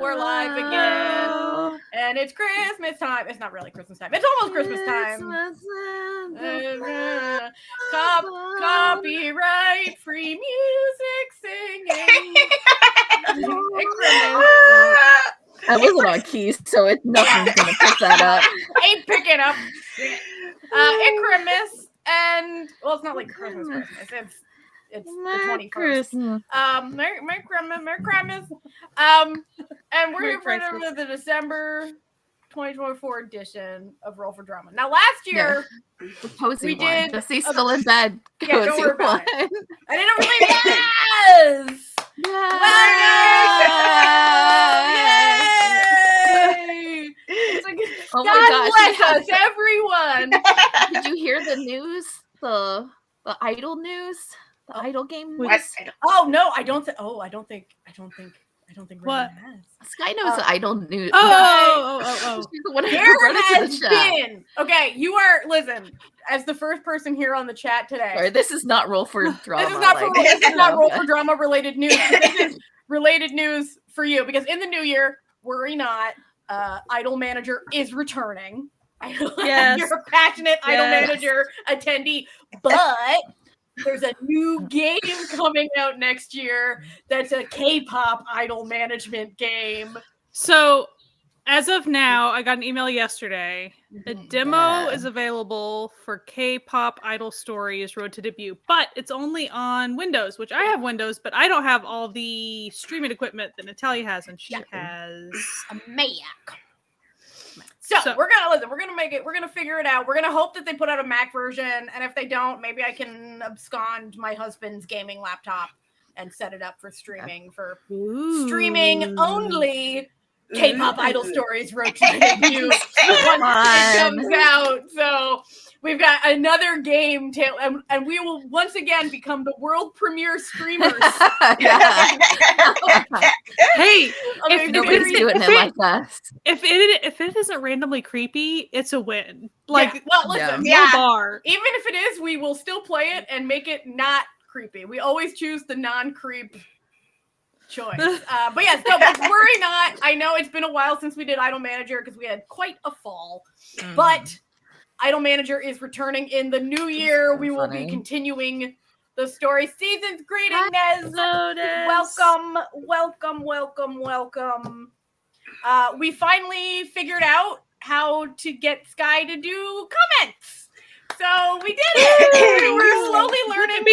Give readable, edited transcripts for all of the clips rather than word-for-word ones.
we're live again. And it's Christmas time. It's not really Christmas time. It's almost Christmas time. Copyright free music singing. I wasn't on keys, so nothing's gonna pick that up. Ain't picking up. Icrimus and it's not like Christmas. It's the 21st. Merry Christmas. And we're here for the December 2024 edition of Roll4Drama. Now, last year, the cozy we did. Jesse's still in bed. Yeah, don't worry about it. I didn't really. Yes. Yay! It's like, oh God my gosh! bless us, everyone. Did you hear the news? The Idol news. The Idol game news. Oh no, I don't think. What? Sky knows the Idol news. Oh. She's the one who There brought it to has the chat. been. Okay, you are. Listen, as the first person here on the chat today. Sorry, this is not Roll4Drama. This is not this is not Roll4Drama related news. This is related news for you because in the new year, worry not. Idol manager is returning. Yes. You're a passionate Idol manager attendee, but there's a new game coming out next year that's a K-pop idol management game. So, as of now, I got an email yesterday. A demo is available for K-pop Idol Stories Road to Debut, but it's only on Windows, which I have Windows, but I don't have all the streaming equipment that Natalia has, and she has a Mac. So we're gonna make it. We're gonna figure it out. We're gonna hope that they put out a Mac version, and if they don't, maybe I can abscond my husband's gaming laptop and set it up for streaming streaming only. K-pop Idol Stories Road to Debut once it comes out. So we've got another game, and we will once again become the world premiere streamers. Hey, if nobody's doing it like us. If it isn't randomly creepy, it's a win. Like, well, listen, no bar. Even if it is, we will still play it and make it not creepy. We always choose the non-creep choice. But yes, no, but worry not. I know it's been a while since we did Idol Manager because we had quite a fall. But Idol Manager is returning in the new year. We will be continuing the story. Season's greeting, Nez. Welcome. We finally figured out how to get Sky to do comments. So we did it. We're slowly learning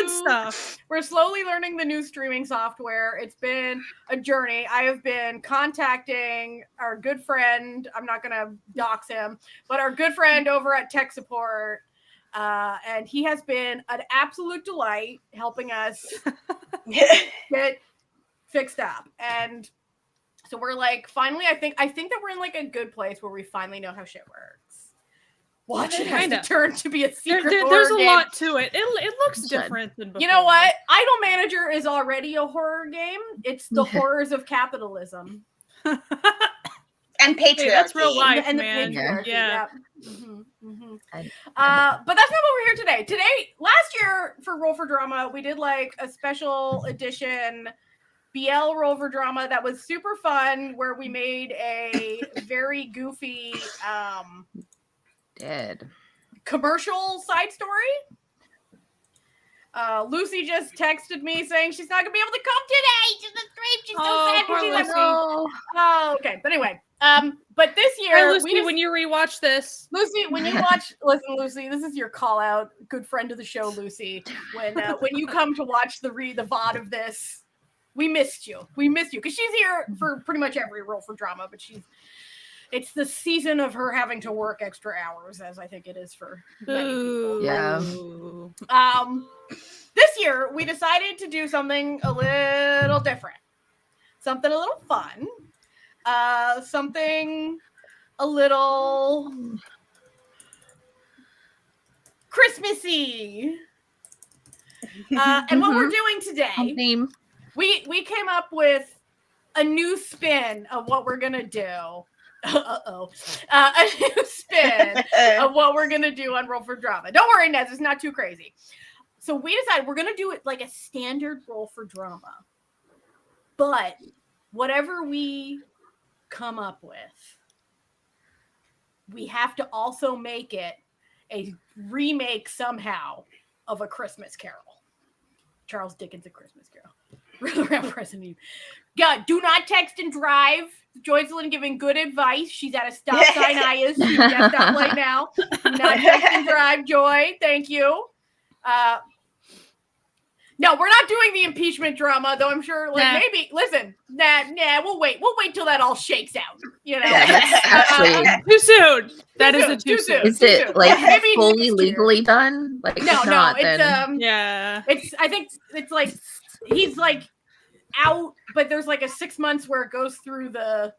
stuff. We're slowly learning the new streaming software. It's been a journey. I have been contacting our good friend. I'm not going to dox him, but our good friend over at tech support. And he has been an absolute delight helping us get fixed up. And so we're like, finally, I think that we're in like a good place where we finally know how shit works. Watch it has to turn to be a secret There's horror a game. lot to it. It looks different than before. You know what? Idol Manager is already a horror game. It's the horrors of capitalism. And patriarchy. Hey, that's real life, and man. The patriarchy. Yeah. But that's not what we're here today. Last year for Roll4Drama, we did like a special edition BL Roll4Drama that was super fun, where we made a very goofy commercial side story. Lucy just texted me saying she's not gonna be able to come today. She's so sad. She's like, oh, okay. But anyway, but this year, hey, Lucy, when you rewatch this, Lucy, when you watch, listen, Lucy, this is your call out, good friend of the show, Lucy. When you come to watch the VOD of this, we missed you because she's here for pretty much every Roll4Drama, but it's the season of her having to work extra hours, as I think it is for many people. Yeah. This year, we decided to do something a little different. Something a little fun. Something a little Christmassy. And what we're doing today, we came up with a new spin of what we're going to do. A new spin of what we're gonna do on Roll4Drama. Don't worry, Nez, it's not too crazy. So we decided we're gonna do it like a standard Roll4Drama, but whatever we come up with, we have to also make it a remake somehow of A Christmas Carol. Charles Dickens' A Christmas Carol. Around President. Yeah, do not text and drive. Joycelyn giving good advice. She's at a stop sign. She's at that right now. Do not text and drive, Joy. Thank you. No, we're not doing the impeachment drama, though I'm sure, maybe, listen, we'll wait. We'll wait till that all shakes out, you know? Yeah, that's actually... too soon. That is too soon. Is it, like, fully legally done? Like, no, not, it's, then... yeah. I think it's, like, he's, like, out, but there's, like, a 6 months where it goes through the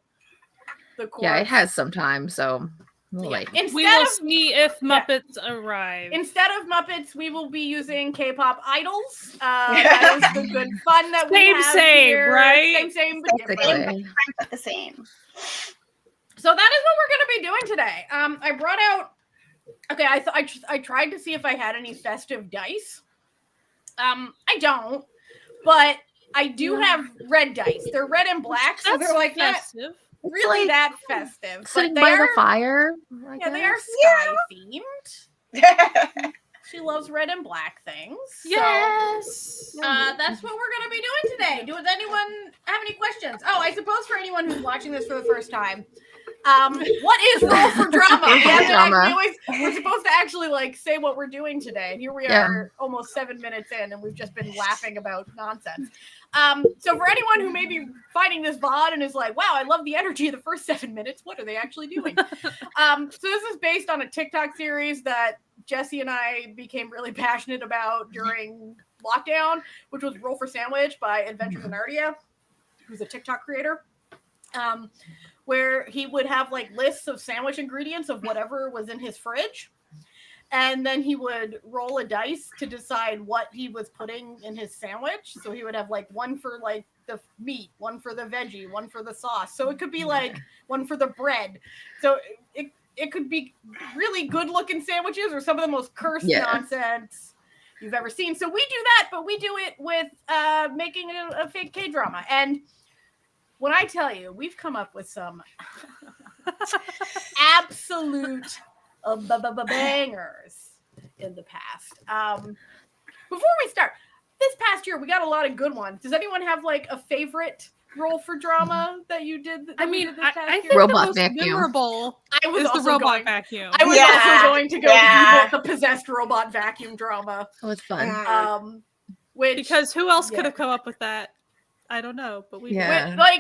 course. Yeah, it has some time, so... Like, we will see if Muppets arrive. Instead of Muppets, we will be using K-pop idols. That is the good fun that we have here. Right? Same, but the same. So that is what we're going to be doing today. I brought out. Okay, I tried to see if I had any festive dice. I don't, but I do have red dice. They're red and black, so they're like festive. Really like that festive. Sitting by the fire. They are sky themed. She loves red and black things. Yes. So, that's what we're going to be doing today. Does anyone have any questions? Oh, I suppose for anyone who's watching this for the first time, what is Roll4Drama? We're supposed to actually say what we're doing today. And here we are almost 7 minutes in, and we've just been laughing about nonsense. So for anyone who may be finding this VOD and is like, wow, I love the energy of the first 7 minutes. What are they actually doing? So this is based on a TikTok series that Jesse and I became really passionate about during lockdown, which was Roll for Sandwich by Adventures in Ardia, who's a TikTok creator. Where he would have lists of sandwich ingredients of whatever was in his fridge. And then he would roll a dice to decide what he was putting in his sandwich. So he would have one for the meat, one for the veggie, one for the sauce. So it could be one for the bread. So it could be really good looking sandwiches or some of the most cursed nonsense you've ever seen. So we do that, but we do it with making a fake K-drama. And when I tell you, we've come up with some absolute bangers in the past. Before we start, this past year, we got a lot of good ones. Does anyone have a favorite Roll4Drama that you did? I think Robot the most vacuum. Memorable is the robot vacuum. I was also going to go to the possessed robot vacuum drama. It was fun. Because who else could have come up with that? I don't know, but we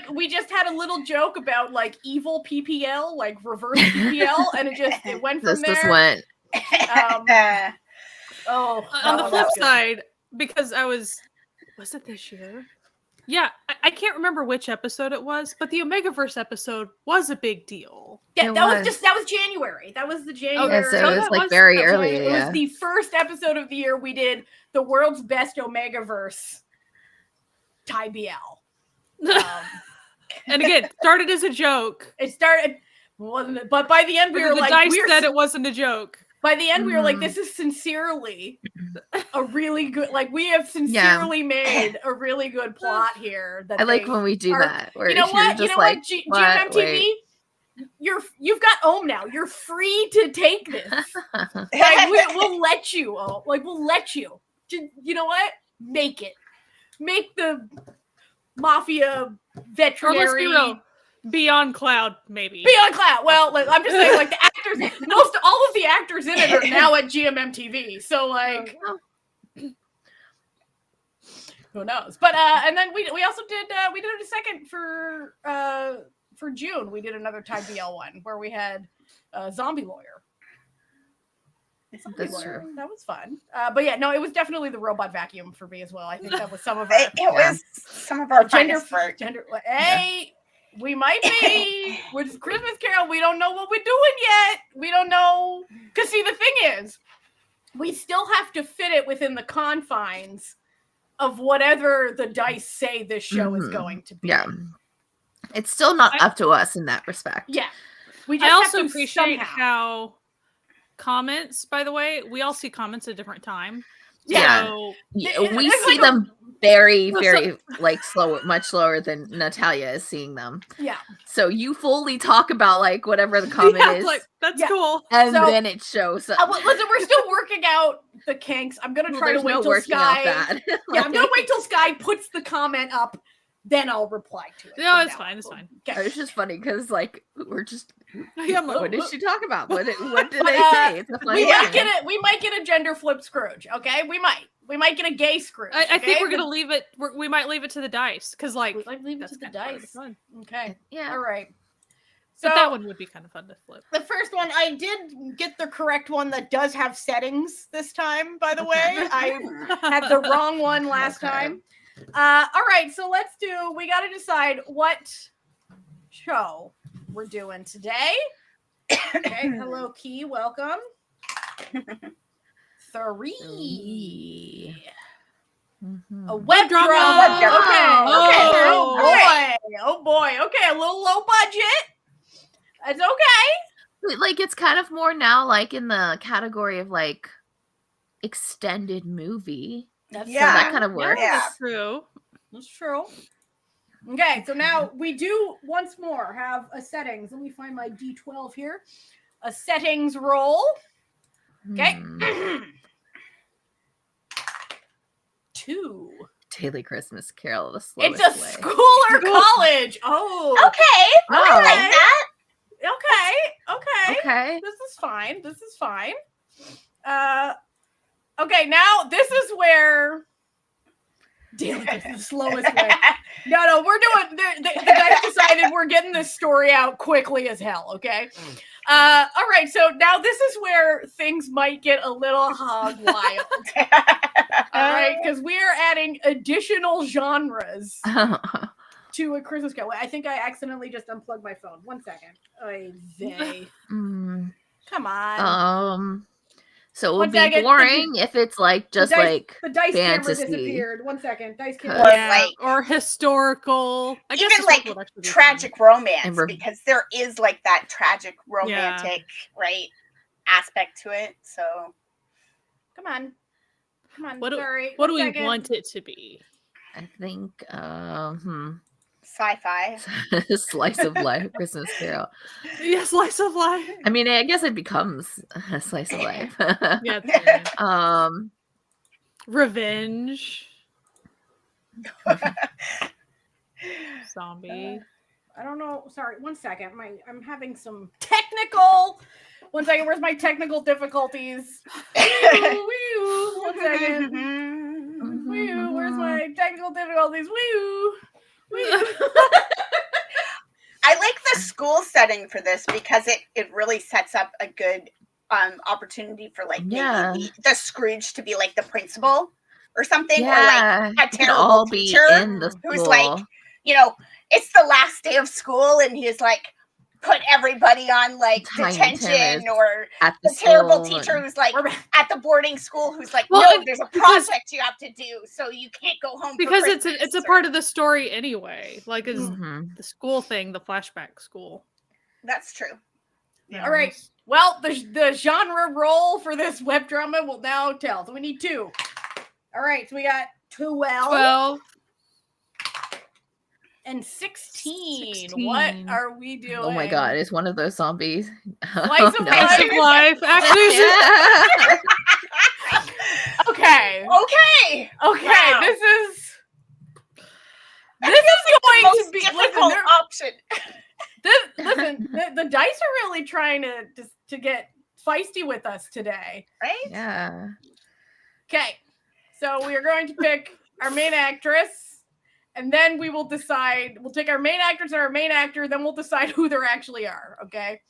we just had a little joke about evil PPL, reverse PPL, and it went from there. This went. On the flip side, because was it this year? Yeah, I can't remember which episode it was, but the Omegaverse episode was a big deal. Yeah, that was January. That was the January. Okay, so it was very early. It was the first episode of the year we did the world's best Omegaverse. Ty BL. And again, started as a joke. It started, wasn't it? But by the end, we were the dice said it wasn't a joke. By the end, we were like, this is sincerely a really good, we have sincerely made a really good plot here. That I like when we do that. You know what? GMMTV, you've got Ohm now. You're free to take this. We'll let you. We'll let you. You know what? Make it. Make the mafia veterinary. Or let's be real. Beyond Cloud, maybe. Beyond Cloud. Well, I'm just saying, the actors, all of the actors in it are now at GMMTV. So, who knows? But and then we also did we did a second for June. We did another Ty BL one where we had Zombie Lawyer. That's true. That was fun. But yeah, no, it was definitely the robot vacuum for me as well. I think that was some of our was some of our gender. Hey, we might be with Christmas Carol. We don't know what we're doing yet. We don't know. Because see, the thing is, we still have to fit it within the confines of whatever the dice say this show is going to be. Yeah. It's still not up to us in that respect. Yeah. We just I also have to appreciate how comments, by the way, we all see comments at a different time. Yeah. So, we see them very, very like slow, much slower than Natalia is seeing them. Yeah. So you fully talk about like whatever the comment is, like that's Yeah. cool. and So- then it shows up. Listen, we're still working out the kinks. I'm gonna try to There's wait no till working out Sky. that. Yeah, I'm gonna wait till Sky puts the comment up, then I'll reply to it. No, from it's now fine. on. It's fine. Okay. It's just funny because like we're just. Yeah, I'm like, What did she talk about? What did But, they say? It's a funny We might thing. get it. We might get a gender flip Scrooge. Okay, we might. We might get a gay Scrooge. I think okay? we're gonna leave it. We might leave it to the dice because, like, We might leave it that's to the kind of part of dice. fun. Okay. Yeah. All right. So But that one would be kind of fun to flip. the first one, I did get the correct one that does have settings this time. By the Okay. way, I had the wrong one last Okay. time. All right, so let's do. We got to decide what show we're doing today. Okay, hello, Key. Welcome. 3. Mhm. A web drama. drama. Okay. Okay. Oh. Oh boy. Okay. A little low budget. It's okay. But, like it's kind of more now like in the category of like extended movie. That's So Yeah. that kind of works. Yeah. That's true. That's true. Okay, so now we do once more have a settings. Let me find my D12 here. A settings roll. Okay. Hmm. 2. Daily Christmas Carol, the It's slowest a way. school or college. Oh. Okay. I Oh. like that. Okay. Okay. This is fine. This is fine. Okay, now this is where Daily is the slowest way. No, we're doing the guys decided we're getting this story out quickly as hell, okay? All right, so now this is where things might get a little hog wild. All right, because we are adding additional genres to A Christmas Carol. I think I accidentally just unplugged my phone. 1 second. Oy vey. Mm, Come on. so it One would be second. boring if it's like just dice- like The dice camera fantasy. disappeared. 1 second. Dice camera. Or Yeah, like- or historical. I guess Even historical like would actually be fun. tragic romance, And we're- because there is like that tragic romantic right aspect to it. So Come on. What do- Sorry. What do 1 we second. want it to be? I think sci-fi. slice of life Christmas Carol. Yeah, slice of life. I mean, I guess it becomes a slice of life. Yeah. it's fine. Revenge. Zombie. I don't know. Sorry. 1 second. I'm having some technical. 1 second. Where's my technical difficulties? Wee-oo. 1 second. Wee-oo. Where's my technical difficulties? Wee-oo. Wee-oo. I like the school setting for this because it really sets up a good opportunity for like Yeah. maybe the Scrooge to be like the principal or something, or Yeah, like a it could terrible all be teacher in the who's school. like, it's the last day of school and he's like put everybody on like Tiny detention, Tim is or at the the terrible school teacher and- who's like We're at the boarding school who's like, Well, no, there's a because- project you have to do, so you can't go home Because for it's a part of the story anyway. Like it's Mhm. the school thing, the flashback school. That's true. All right. Well, the genre roll for this web drama will now tell. So we need 2. All right. So we got 12 12. and 16. 16. What are we doing? Oh my god, it's one of those zombies. Slice of life. Slice of life. Actually, Yeah. Okay. Okay. Okay. Wow. This is That going feels like the to most be difficult listen, option. the dice are really trying to get feisty with us today. Right? Yeah. Okay. So we are going to pick our main actress, and then we will decide. We'll take our main actress and our main actor, then we'll decide who they actually are. Okay.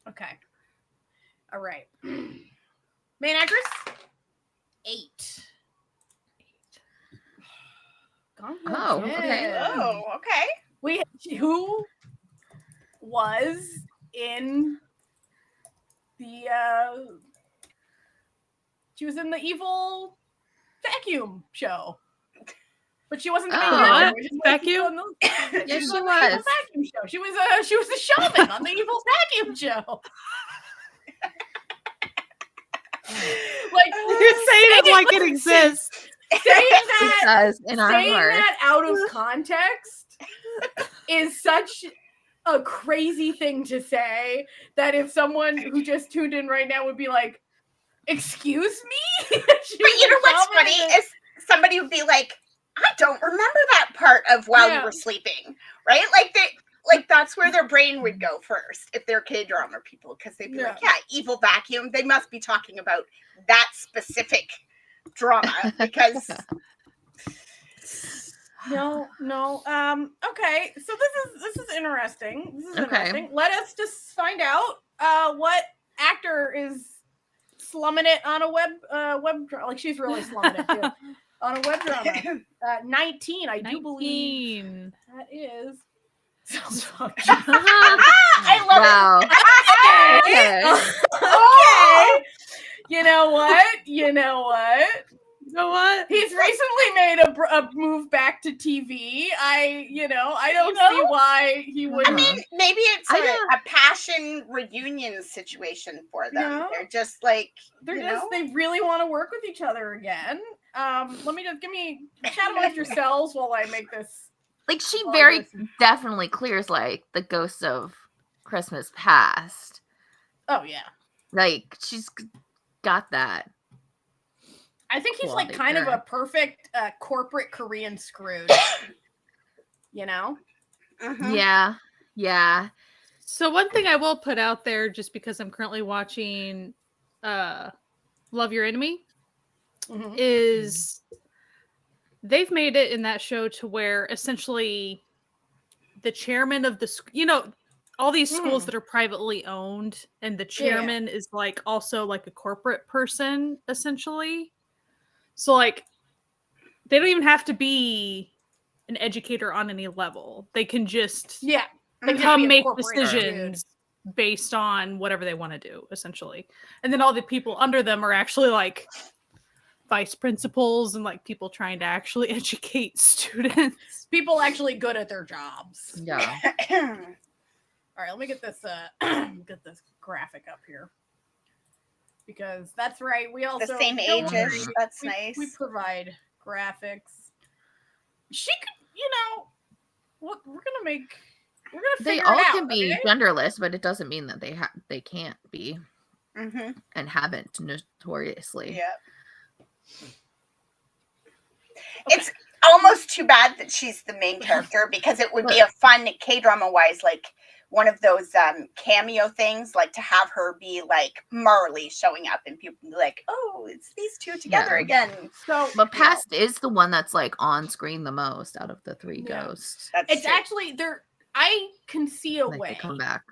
Okay. All right. Main actress. 8. Gone good. Oh, okay. Oh, okay. Who was in the she was in the evil vacuum show, but she wasn't the main Oh, character. what? She was Vacuum? on the- Yes, was she on the evil was. vacuum show. She was a shaman on the evil vacuum show. Like You're saying it like it exists. saying It that does in our saying hearts. that out of context is such a crazy thing to say that if someone who just tuned in right now would be like, "Excuse me," But you know what's funny is somebody would be like, "I don't remember that part of while you were sleeping," right? Like that's where their brain would go first if they're K-drama people, because they'd be like, "Yeah, evil vacuum." They must be talking about that specific drama because. No. Okay, so this is interesting. This is Okay. interesting. Let us just find out what actor is slumming it on a web drama. Like she's really slumming it too. On a web drama. 19, I do believe 19. that is. Sounds fucking. I love Wow. Okay. Okay. Okay. You know what? You know what? He's recently made a move back to TV. I don't see why he I wouldn't. mean, maybe it's I know. a passion reunion situation for them. Yeah. They're just like, They really want to work with each other again. Let me just chat amongst yourselves while I make this. Like she very definitely clears like the ghosts of Christmas past. Oh yeah. Like she's got that. I think he's Quality like kind of girl. a perfect corporate Korean Scrooge. You know? Yeah. Yeah. So one thing I will put out there, just because I'm currently watching Love Your Enemy, is they've made it in that show to where essentially the chairman of the all these schools that are privately owned, and the chairman is like also like a corporate person essentially. So like they don't even have to be an educator on any level. They can just come make decisions based on whatever they want to do, essentially. And then all the people under them are actually like vice principals and like people trying to actually educate students. People actually good at their jobs. Yeah. All right, let me get this graphic up here. Because that's right. We also the same ages. That's nice. We provide graphics. She could, we're gonna They figure all it out, can be genderless, but it doesn't mean that they can't be and haven't notoriously. Yeah. It's almost too bad that she's the main character, because it would be a fun K-drama wise, like one of those cameo things, like to have her be like Marley showing up and people be like, oh, it's these two together again. So but Past is the one that's like on screen the most out of the three ghosts. It's true. Actually there. I can see a like way. They come back.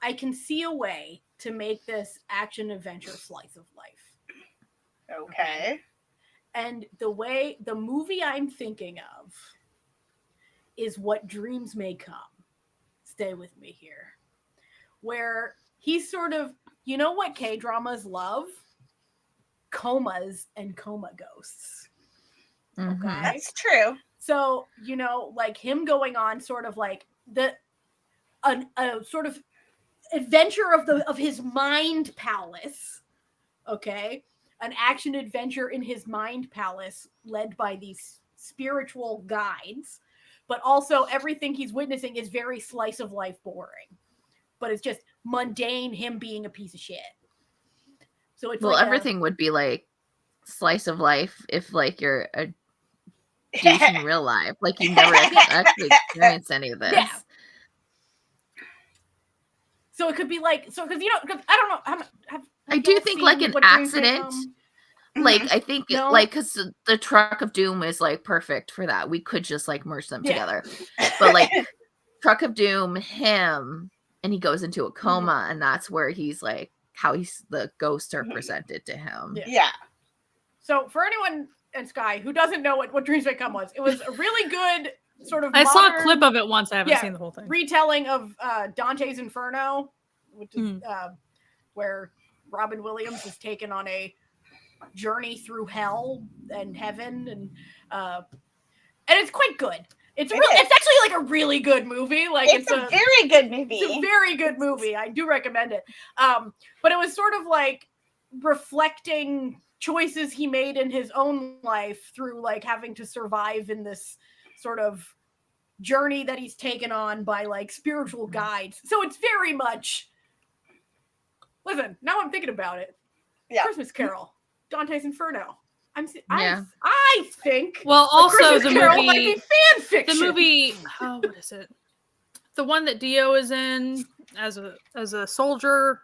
I can see a way to make this action adventure slice of life. Okay. And the movie I'm thinking of is What Dreams May Come. Stay with me here. Where he's sort of, what K-dramas love? Comas and coma ghosts. Okay. That's true. So, like him going on sort of like a sort of adventure of his mind palace. Okay. An action adventure in his mind palace led by these spiritual guides, but also everything he's witnessing is very slice of life boring, but it's just mundane, him being a piece of shit. So it's everything would be like slice of life if like you're a douche in real life, like you never actually experienced any of this. Yeah. So it could be like, because I don't know. I do think like an accident, like I think like because the Truck of Doom is like perfect for that. We could just like merge them together, but like Truck of Doom, him, and he goes into a coma, and that's where he's like how the ghosts are presented to him. Yeah. So for anyone in Sky who doesn't know what Dreams May Come was, it was a really good sort of. I saw a clip of it once. I haven't seen the whole thing. Retelling of Dante's Inferno, which is where Robin Williams is taken on a journey through hell and heaven, and it's quite good. It's actually like a really good movie. Like it's a very good movie. It's a very good movie. I do recommend it. But it was sort of like reflecting choices he made in his own life through like having to survive in this sort of journey that he's taken on by like spiritual guides. So it's very much, listen, now I'm thinking about it. Yeah. Christmas Carol, Dante's Inferno. I think. Well, also Christmas the Carol movie might be fan fiction. The movie, what is it? The one that Dio is in as a soldier.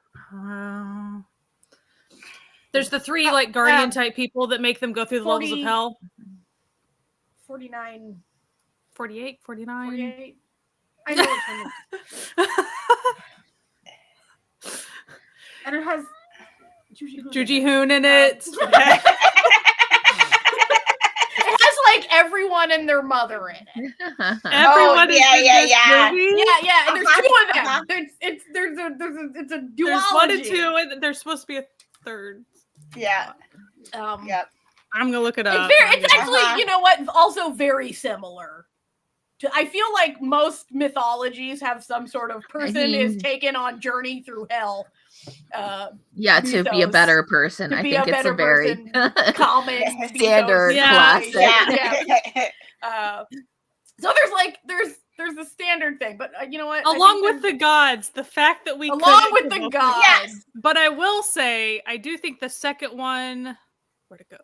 There's the three like guardian type people that make them go through the levels of hell. 49. 48, 49. 48. I know which one. And it has Juji Hoon in it. It has like everyone and their mother in it. Everyone is in this movie? Yeah. And there's two of them. It's a duology. There's one and two, and there's supposed to be a third. Yeah. Yep. I'm gonna look it up. It's actually, you know what? Also very similar. I feel like most mythologies have some sort of person is taken on journey through hell. To be a better person. I think it's a very common standard classic. So there's the standard thing, but you know what? Along with the gods, the fact that we along with the gods. Yes. But I will say, I do think the second one, where'd it go?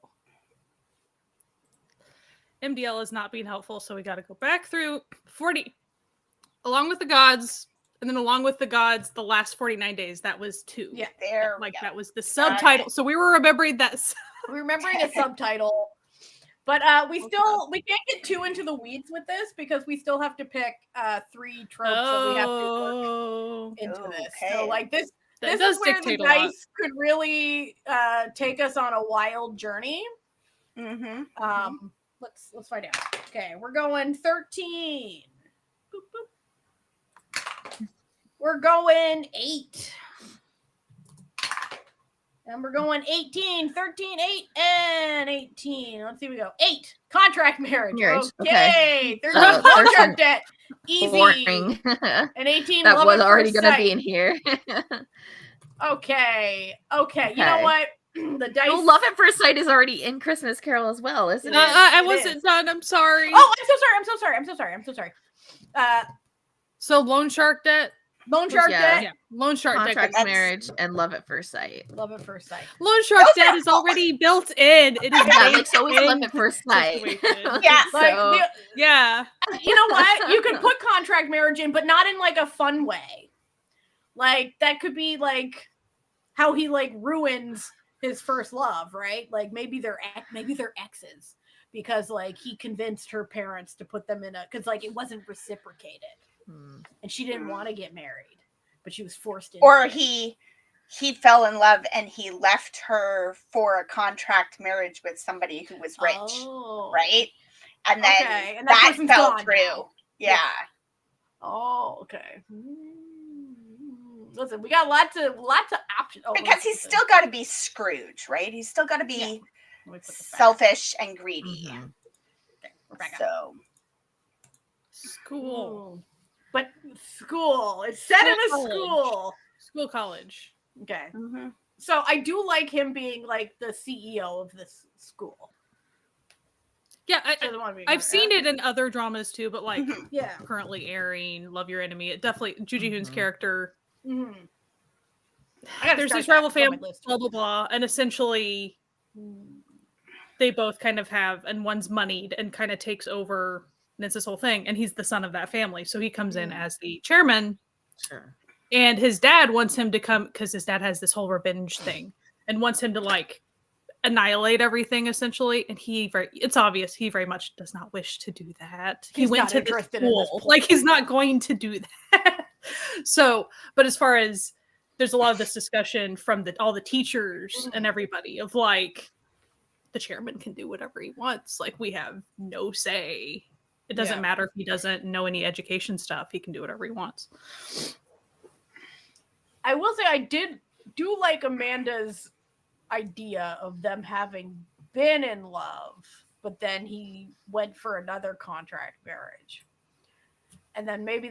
MDL is not being helpful, so we got to go back through 40. Along with the gods, and then along with the gods, the last 49 days. That was 2. Yeah, there. That was the subtitle. So we were remembering that. We're remembering a subtitle, but we can't get too into the weeds with this because we still have to pick 3 tropes that we have to work into this. So like this is where the dice could really take us on a wild journey. Mm-hmm. Let's find out. Okay, we're going 13. Boop, boop. We're going 8. And we're going 18, 13, 8, and 18. Let's see, we go. 8. Contract marriage. Okay. 13, contract debt. Easy. Boring. And 18, that love was at already first going to sight. be in here. Okay. You know what? The dice. No, Love at First Sight is already in Christmas Carol as well, isn't it? I wasn't done. I'm sorry. Oh, I'm so sorry. So Loan Shark Debt. Loan Shark Debt. Yeah. Loan Shark Contract Debt. marriage and Love at First Sight. Love at First Sight. Loan Shark Debt is already built in. It is so is Love at First Sight. Yeah. You know what? You could put contract marriage in, but not in like a fun way. Like that could be like how he like ruins his first love, right? Like maybe they're exes because like he convinced her parents to put them in because like it wasn't reciprocated and she didn't want to get married, but she was forced into or it. he fell in love and he left her for a contract marriage with somebody who was rich, right? And then and that fell through. Now. Yeah. Oh, okay. Listen, we got lots of options. Because he's still got to be Scrooge, right? He's still got to be selfish and greedy. Mm-hmm. Okay, we're back so, school. But school. It's set in a school. School college. Okay. Mm-hmm. So I do like him being like the CEO of this school. Yeah, I've seen it in other dramas too, but like currently airing Love Your Enemy, it definitely Juji Hoon's character. There's this rival family, blah blah blah, and essentially they both kind of have, and one's moneyed and kind of takes over, and it's this whole thing, and he's the son of that family, so he comes in as the chairman. Sure. And his dad wants him to come because his dad has this whole revenge thing and wants him to like annihilate everything essentially. And it's obvious he very much does not wish to do that. He went to the school. Like he's not going to do that. So, but as far as there's a lot of this discussion from all the teachers and everybody of like, the chairman can do whatever he wants. Like we have no say. It doesn't matter if he doesn't know any education stuff. He can do whatever he wants. I will say I do like Amanda's idea of them having been in love, but then he went for another contract marriage. And then maybe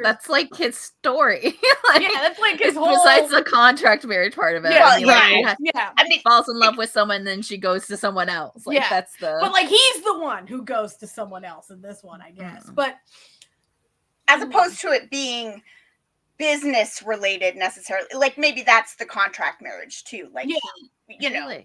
that's like his story. Like, yeah, that's like his whole. Besides the contract marriage part of it. Yeah, I mean, falls in love with someone, then she goes to someone else. Like that's the. But like he's the one who goes to someone else in this one, I guess. But as opposed to it being business related necessarily, like maybe that's the contract marriage too. Like you know.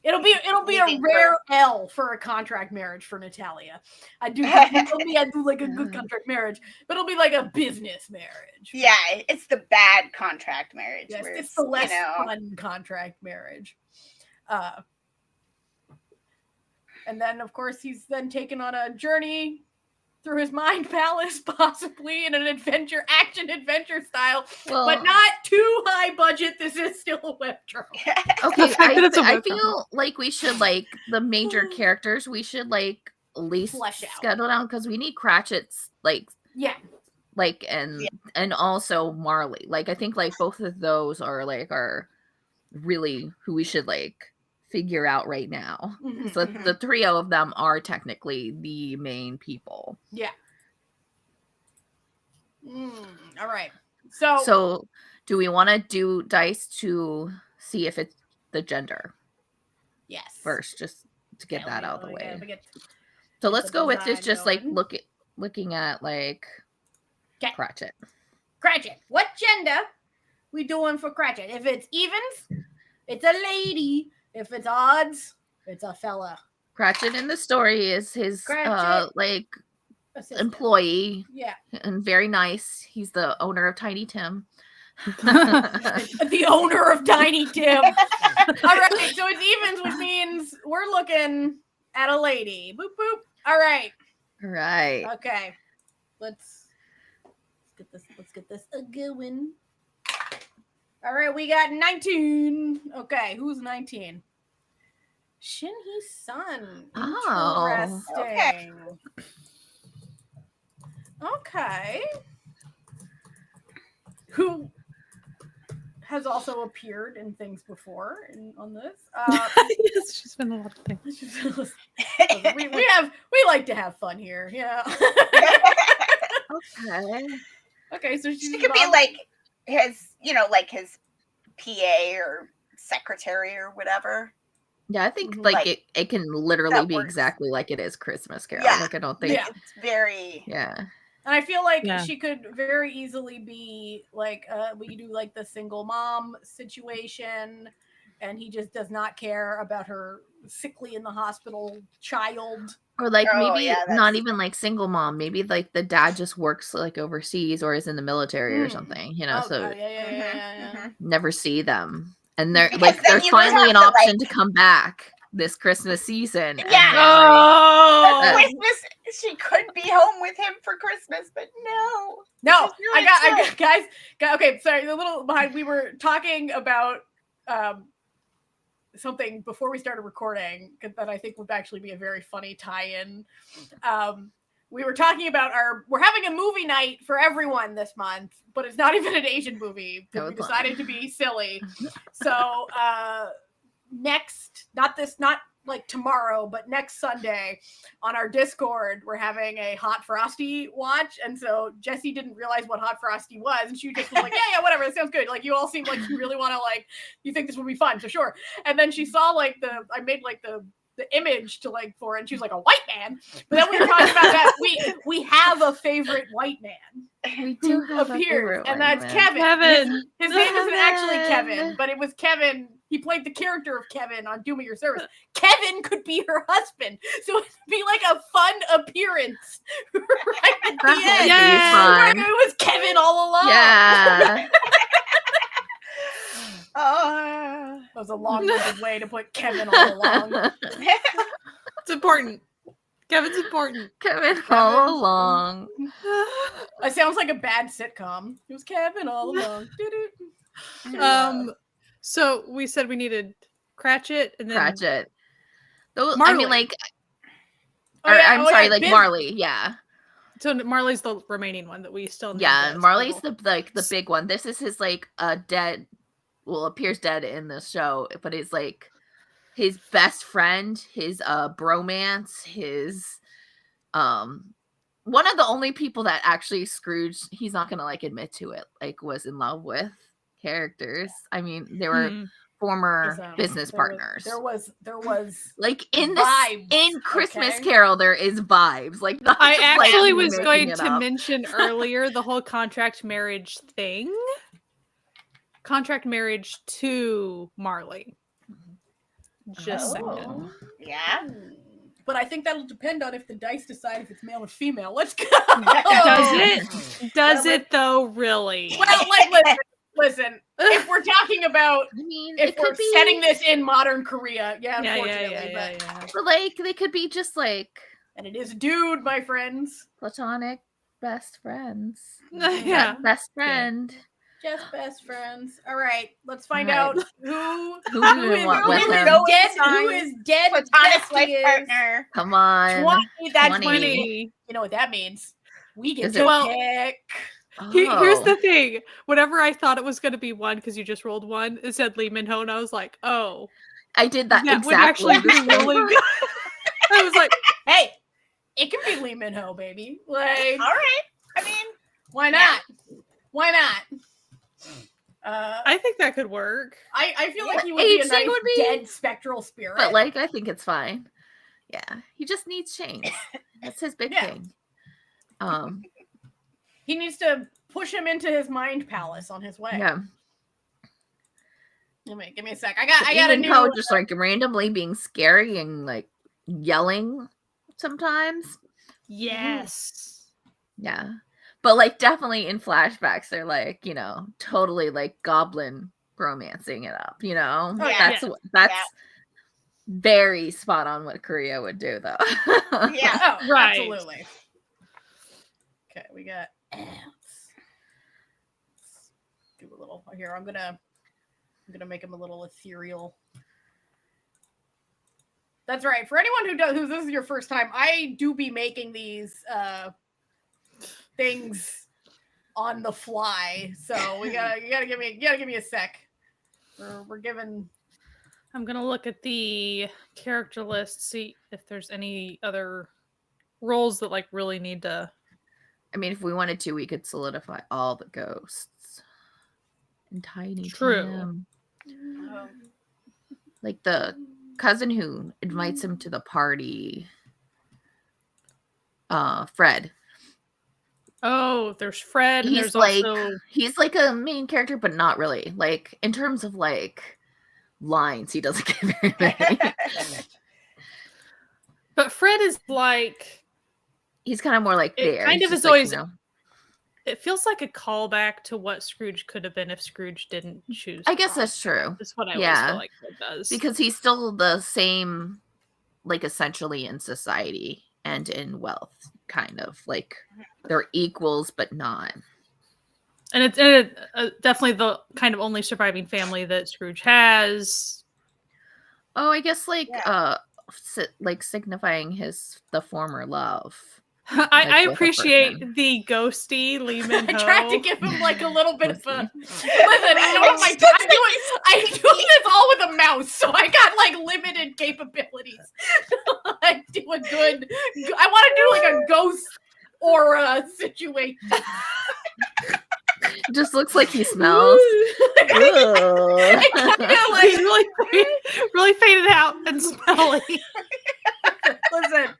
It'll be a rare L for a contract marriage for Natalia. I do like a good contract marriage, but it'll be like a business marriage. Yeah, it's the bad contract marriage. Yes, it's the less fun contract marriage. And then of course he's then taken on a journey through his mind palace, possibly in an action adventure style, but not too high budget. This is still a web drama. Okay, I feel like we should the major characters. We should at least schedule down because we need Cratchit's and also Marley. I think both of those are really who we should figure out right now. So the trio of them are technically the main people. Yeah. All right. So do we want to do dice to see if it's the gender? Yes. First, just to get that out of the way. So let's go with just looking at Cratchit. Cratchit. What gender we doing for Cratchit? If it's evens, it's a lady. If it's odds, it's a fella. Cratchit in the story is his employee. Yeah. And very nice. He's the owner of Tiny Tim. The owner of Tiny Tim. All right, so it's evens, which means we're looking at a lady. Boop boop. All right. Right. Okay. Let's get this going. All right, we got 19. Okay, who's 19? Shinhee's son. Oh. Interesting. Okay. Who has also appeared in things before on this. Yes, she's been a lot of things. we like to have fun here, yeah. Okay, so she could be his, his PA or secretary or whatever. Yeah, I think it can literally be exactly like it is Christmas Carol. Yeah. I don't think it's very And I feel she could very easily be we do the single mom situation, and he just does not care about her sickly in the hospital child. Or maybe not even single mom. Maybe the dad just works overseas or is in the military or something, never see them. And they're there's finally an option to come back this Christmas season. Yeah. Christmas, she could be home with him for Christmas, but no. Really I got guys. Okay, sorry, a little behind. We were talking about something before we started recording that I think would actually be a very funny tie-in. We were talking about we're having a movie night for everyone this month, but it's not even an Asian movie because we decided to be silly. So not tomorrow, but next Sunday on our Discord, we're having a Hot Frosty watch. And so Jessie didn't realize what Hot Frosty was. And she just was like, yeah, whatever. It sounds good. You all seem like you really want to you think this would be fun. So sure. And then she saw I made the image to for it. And she was like, a white man. But then we were talking about that. We have a favorite white man. We do have a favorite and that's Kevin. His name isn't actually Kevin, but it was Kevin. He played the character of Kevin on Do Me Your Service. Kevin could be her husband. So it'd be a fun appearance right at the end. Yeah. It was Kevin all along. Yeah. That was a long-winded way to put Kevin all along. It's important. Kevin's important. Kevin all along. It sounds like a bad sitcom. It was Kevin all along. So we said we needed Cratchit and then Cratchit. Those, Marley. I mean, Marley. Yeah. So Marley's the remaining one that we still need. Yeah, Marley's the big one. This is his dead. Well, appears dead in the show, but it's his best friend, his bromance, his one of the only people that actually Scrooge, he's not gonna like admit to it, like was in love with characters. I mean, they were former business partners. There was like in vibes, in Christmas Carol, there is vibes. Like I actually was going to mention earlier the whole contract marriage thing. Contract marriage to Marley. Just saying. Yeah. But I think that'll depend on if the dice decide if it's male or female. Let's go. Does it? Does it though? Really? Well, like, listen. If we're talking about, if we're setting this in modern Korea, unfortunately, but like they could be just like, and it is a dude, my friends, platonic best friends, best friend. Just best friends. All right, let's find out who is dead. Platonic life partner. Come on, 20. That's 20. You know what that means? We get to pick. Here's the thing. Whenever I thought it was going to be one, because you just rolled one, it said Lee Min Ho, and I was like, oh, I did that exactly. Would actually be really good. I was like, hey, it can be Lee Min Ho, baby. Like, all right. I mean, why not? Why not? I think that could work. I feel like he would be a nice dead spectral spirit. But like, I think it's fine. Yeah, he just needs change. That's his big thing. He needs to push him into his mind palace on his way. Yeah. Give me a sec. I got a new. Just like randomly being scary and like yelling sometimes. Yes. Yeah. But like definitely in flashbacks, they're like, you know, totally like goblin romancing it up, you know? Oh, that's very spot on what Korea would do though. Yeah. Oh, right. Absolutely. Okay, we got ants. Do a little here. I'm gonna make him a little ethereal. That's right. For anyone who this is your first time, I do be making these things on the fly. So you gotta give me a sec. We're giving. I'm gonna look at the character list, see if there's any other roles that like really need to. I mean, if we wanted to, we could solidify all the ghosts. And Tiny Tim. Like the cousin who invites him to the party. Fred. Oh, there's Fred. And he's like a main character, but not really. Like in terms of like lines, he doesn't get very many. But Fred is like. He's kind of more like there. It kind of is always. It feels like a callback to what Scrooge could have been if Scrooge didn't choose. I guess that's true. That's what I always feel like it does. Because he's still the same, like essentially in society and in wealth, kind of like they're equals, but not. And it's definitely the kind of only surviving family that Scrooge has. Oh, I guess like signifying the former love. I appreciate the ghosty Lee Min Ho. I tried to give him like a little bit of a. Listen, I know what I'm doing this all with a mouse, so I got like limited capabilities. I do a good. I want to do like a ghost aura situation. It just looks like he smells. He's really faded out and smelly. Listen.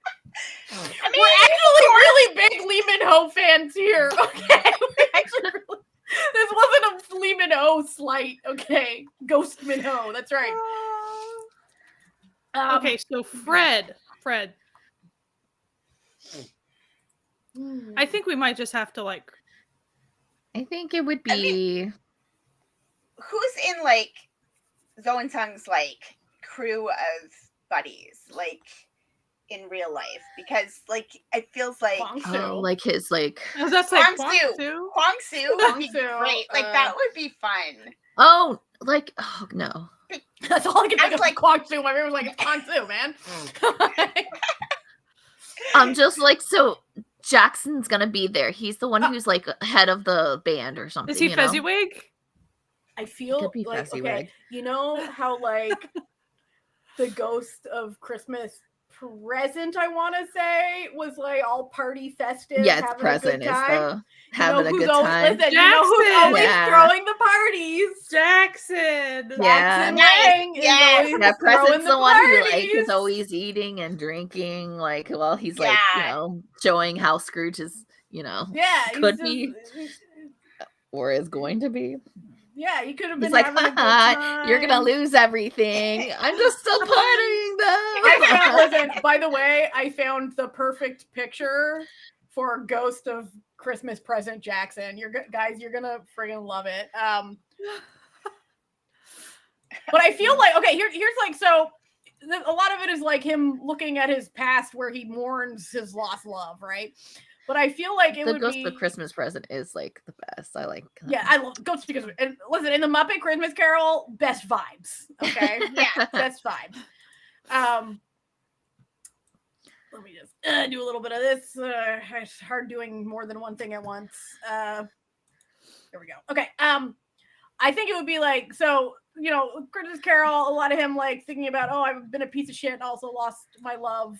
We're actually really big Lee Min Ho fans here. Okay, this wasn't a Lee Min Ho slight. Okay, Ghost Min Ho. That's right. Okay, so Fred. I think we might just have to like. I think it would be. Who's in like Zoe Sung's like crew of buddies like. In real life, because like it feels like like his like that's like Kwang Soo would be great. Like that would be fun. Oh, like no. That's all I can think of. Like Kwang Soo. My favorite was like Kwang Soo, man. Just like so. Jackson's gonna be there. He's the one who's like head of the band or something. Is he Fezziwig? I feel like you know how like the ghost of Christmas Present, I want to say, was like all party festive. Yeah, it's having Present. a good time. Having a good always, time. Listen, you know who's always throwing the parties? Jackson. Jackson Lang is always Present's the one parties. who like is always eating and drinking, like while he's like, showing how Scrooge is, could be or is going to be. Yeah, you could have been like, having a good time. You're gonna lose everything. I'm just still partying though. Listen, by the way, I found the perfect picture for Ghost of Christmas Present Jackson. You're gonna friggin' love it. But I feel like here's like so. A lot of it is like him looking at his past where he mourns his lost love, right? But I feel like it would be... The Ghost of Christmas Present is like the best. I like... Yeah, I love Ghost of Christmas. And listen, in the Muppet Christmas Carol, best vibes. Okay? Yeah. Best vibes. Let me just do a little bit of this. It's hard doing more than one thing at once. There we go. Okay. I think it would be like, so, Christmas Carol, a lot of him like thinking about, I've been a piece of shit and also lost my love.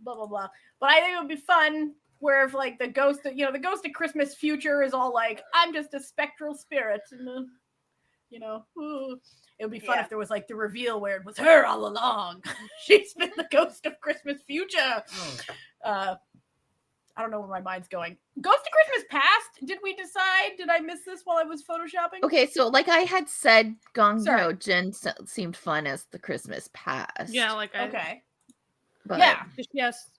Blah blah blah. But I think it would be fun where if like the ghost of Christmas future is all like, I'm just a spectral spirit, and it would be fun if there was like the reveal where it was her all along. She's been the ghost of Christmas future. I don't know where my mind's going. Ghost of Christmas past? Did we decide? Did I miss this while I was photoshopping? Okay, so like I had said, Gong Ho Jin seemed fun as the Christmas past. Yeah, like okay. But, yeah. Yes.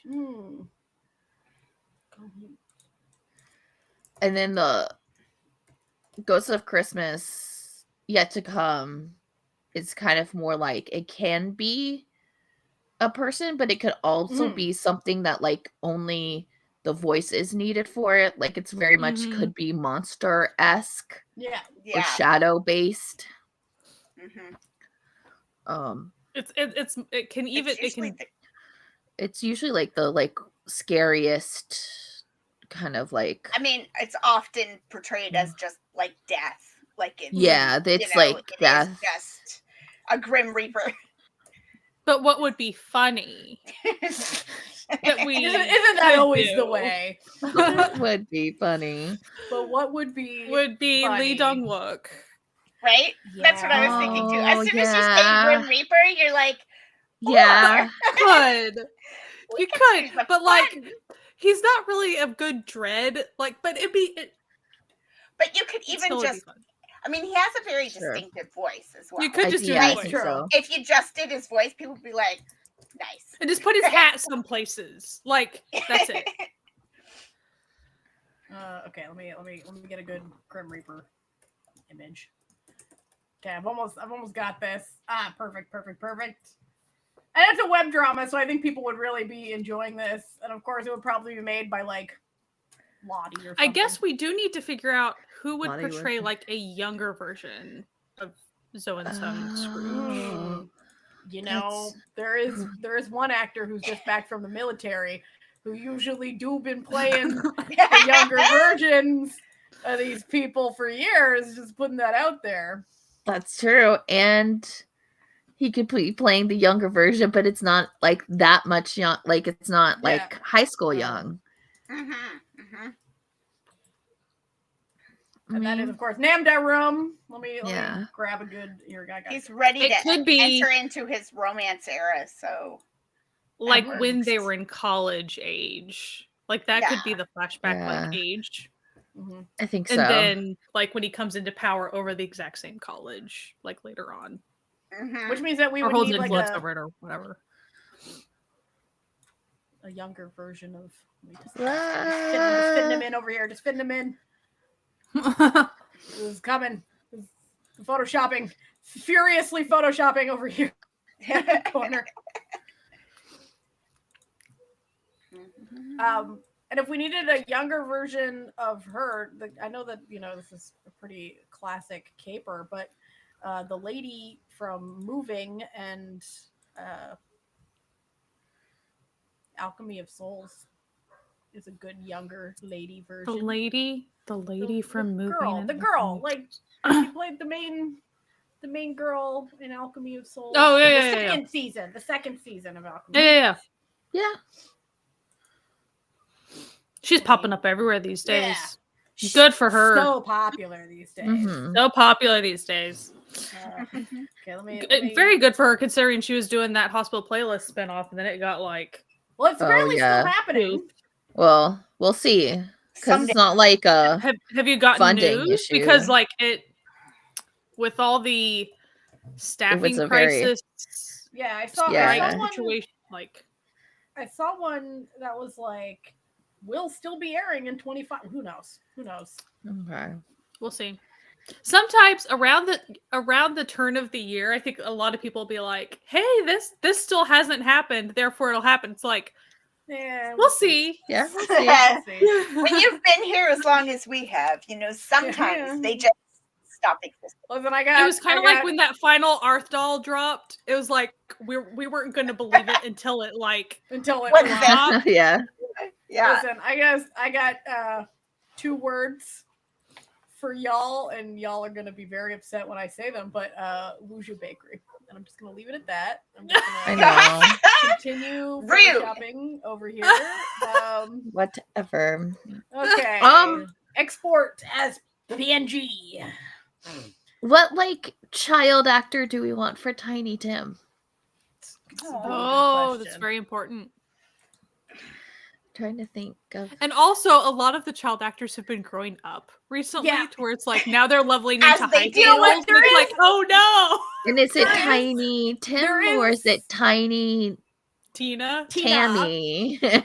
And then the Ghost of Christmas Yet to Come is kind of more like it can be a person, but it could also be something that like only the voice is needed for it. Like it's very much could be monster-esque. Yeah. Or shadow-based. It's usually like the like scariest kind of like. I mean, it's often portrayed as just like death, like it's death. Is just a Grim Reaper. But what would be funny? Isn't that always the way? What would be funny? But what would be funny? Lee Dong-wook. Right? Yeah. That's what I was thinking too. As soon as you say Grim Reaper, you're like, yeah, could. You could, but like, he's not really a good dread. Like, but it'd be. But you could even just. I mean, he has a very distinctive voice as well. You could just do his voice. So. If you just did his voice, people would be like, nice. And just put his hat some places. Like, that's it. Okay, let me get a good Grim Reaper image. Okay, I've almost got this. Perfect. And it's a web drama, so I think people would really be enjoying this. And of course, it would probably be made by like Lottie or something. I guess we do need to figure out who would portray like a younger version of Zoe and Son Scrooge. There is one actor who's just back from the military who usually been playing the younger versions of these people for years. Just putting that out there. That's true, and he could be playing the younger version, but it's not like that much young. Like it's not like high school young. And that is, of course, Namda Room. Let me grab a good. He's ready to enter into his romance era. So, like when they were in college age, like that could be the flashback like age. I think so. And then, like when he comes into power over the exact same college, like later on, which means that we would need like or whatever. A younger version of. Just fitting him in over here. Just fitting him in. This is coming. This is photoshopping, furiously photoshopping over here in the corner. And if we needed a younger version of her, I know that this is a pretty classic caper, but the lady from Moving and Alchemy of Souls is a good younger lady version. The lady from Moving. The girl, like she played the the main girl in Alchemy of Souls. Oh yeah, the yeah, second season. The second season of Alchemy. Yeah. She's popping up everywhere these days. Yeah. Good for her. So popular these days. Mm-hmm. So popular these days. Okay, let me... Very good for her considering she was doing that hospital playlist spinoff, and then it got like. Well, it's apparently still happening. Well, we'll see. Because it's not like a have you gotten funding news? issue. Because like it with all the staffing crisis. Yeah, I saw one situation like. I saw one that was like, will still be airing in 25. Who knows? Okay. We'll see. Sometimes around the turn of the year, I think a lot of people will be like, "Hey, this still hasn't happened, therefore it'll happen." It's like, yeah, we'll see. Yeah, we'll see. When you've been here as long as we have, sometimes they just stop existing. Listen, it was kind of like when that final Arthdal dropped. It was like we weren't going to believe it until it dropped. Yeah. Listen, I got 2 words for y'all, and y'all are going to be very upset when I say them, but Wuju Bakery. And I'm just going to leave it at that. I'm just going to continue shopping over here. Whatever. Okay. Export as PNG. What child actor do we want for Tiny Tim? Oh, that's very important. Trying to think of, and also a lot of the child actors have been growing up recently, to where it's like now they're leveling into high school. It's like, oh no! And is it Tiny Tim or is it Tiny Tina? Tammy? There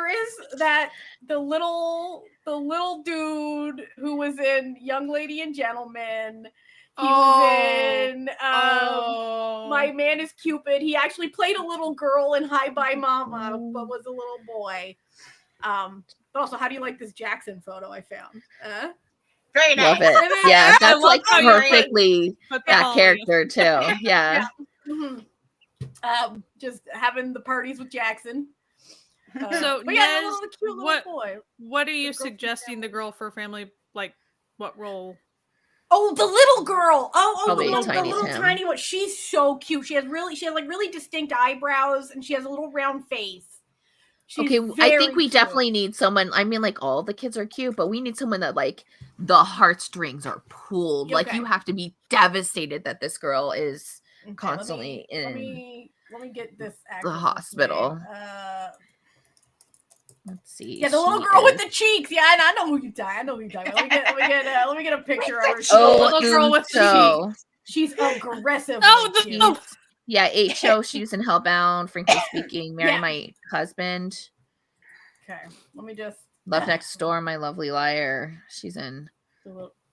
is that the little dude who was in Young Lady and Gentleman. He was in My Man is Cupid. He actually played a little girl in Hi Bye Mama, but was a little boy. But also, how do you like this Jackson photo I found? Very nice. Love it. Yeah, that's like perfectly that character too. Yeah. Mm-hmm. Just having the parties with Jackson. So but yeah, the cute little boy. What are you suggesting the girl for family, like what role? Oh, the little girl. The little tiny one. She's so cute. She has really distinct eyebrows, and she has a little round face. She's I think we definitely need someone. I mean, all the kids are cute, but we need someone that the heartstrings are pulled. Okay. You have to be devastated that this girl is constantly let me get this the hospital. Let's see. Yeah, the little girl with the cheeks. Yeah, I know who you talking. Let me get a picture of her. The little girl with the cheeks. She's aggressive. Yeah, H.O. She was in Hellbound. Frankly Speaking, Marry My Husband. Okay, let me just. Love Next Door, My Lovely Liar. She's in.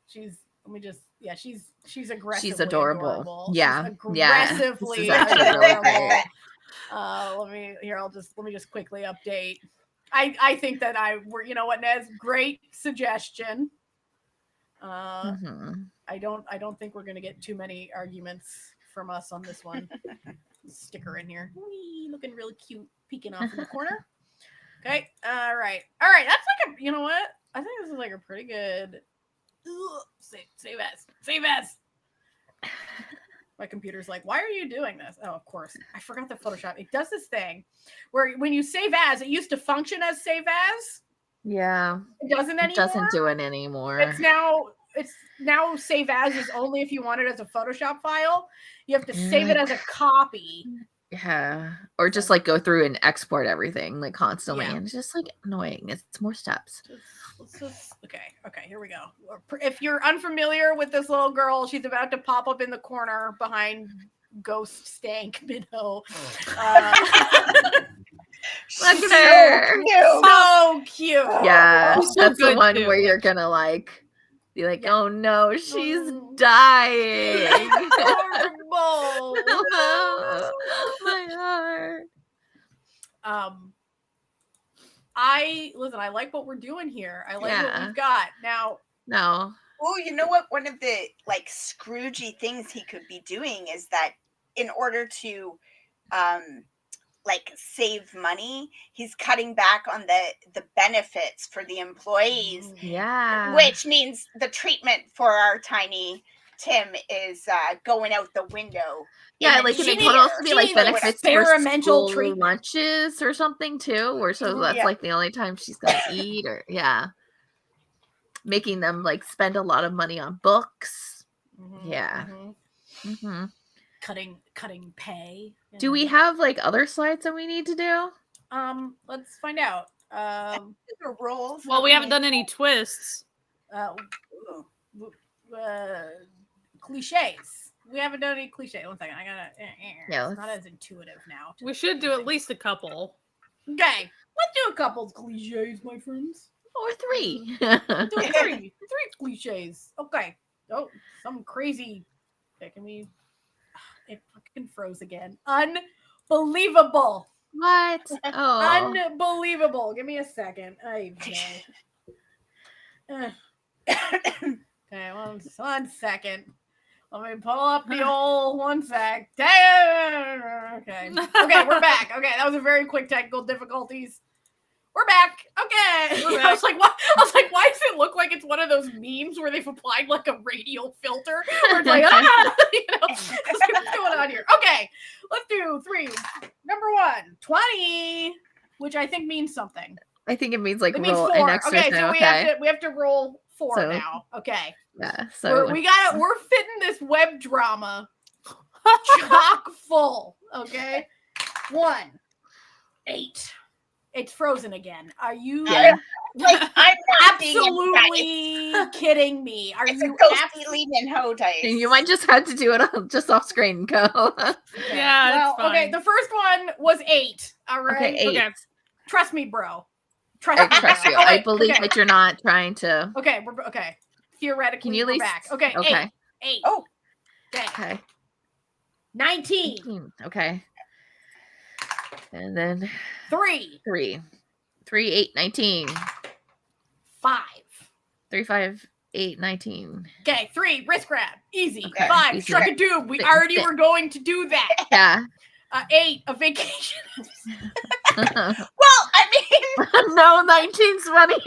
She's aggressively She's adorable. Yeah, she's aggressively adorable. Let me just quickly update. I think that you know what, Nez? Great suggestion. I don't think we're gonna get too many arguments from us on this one. Sticker in here. Whee, looking really cute, peeking off in the corner. Okay. All right. That's you know what? I think this is a pretty good. Save as. My computer's like, why are you doing this? Oh, of course. I forgot the Photoshop. It does this thing where when you save as, it used to function as save as. Yeah. It doesn't anymore. It doesn't do it anymore. It's now save as is only if you want it as a Photoshop file. You have to save it as a copy. Yeah. Or just go through and export everything constantly. Yeah. And it's just annoying. It's more steps. Okay, here we go. If you're unfamiliar with this little girl, she's about to pop up in the corner behind Ghost Stank Minho. Look at her. So cute. Yeah, that's the one where you're gonna be oh no, she's dying. Horrible. My heart. I like what we're doing here. I like what we've got now. No. Oh, you know what? One of the Scroogey things he could be doing is that in order to save money, he's cutting back on the benefits for the employees. Yeah. Which means the treatment for our tiny Tim is going out the window. Yeah, like it could also be like benefits experimental for school lunches or something too, or so that's like the only time she's gonna eat, or making them like spend a lot of money on books. Cutting pay. Do we have like other slides that we need to do? Let's find out. Rolls. Well, we haven't done any twists. Cliches. We haven't done any cliches. 1 second. I gotta. It's not as intuitive now. We should do at least a couple. Okay, let's do a couple of cliches, my friends. Or 3. Do 3 cliches. Okay. Oh, some crazy. Can we? It fucking froze again. Unbelievable. What? Oh. Unbelievable. Give me a second. Okay, one second. Let me pull up the old 1 sec. Okay, we're back. Okay, that was a very quick technical difficulties. We're back. Okay. We're back. I was like, what? I was like, why does it look like it's one of those memes where they've applied like a radial filter? Where it's like, what's going on here? Okay, let's do 3. Number 1, 20, which I think means something. I think it means like it roll means 4. an extra. Okay, so we have to roll 4 now. Okay. Yeah. So we're fitting this web drama chock full. Okay. 1, 8. It's frozen again. Are you I'm absolutely kidding me? Are it's you a ghosty Lee Min-ho dice? You might just have to do it just off screen and go. Okay. Yeah. Well, it's fine. okay. The first one was 8. All right. Okay, 8. Okay. Trust me, bro. I trust you. I believe that you're not trying to. Okay. We're okay. Theoretically, Can you at we're least... back. Okay. Okay. 8. Oh. Okay. 19. Okay. And then 3. 3, 8, 19. 5. 3, 5, 8, 19. Okay, 3, wrist grab. Easy. Okay, 5, easy. Truck a Doom. We already were going to do that. Yeah. 8, a vacation. Well, I mean, no, 19's funny.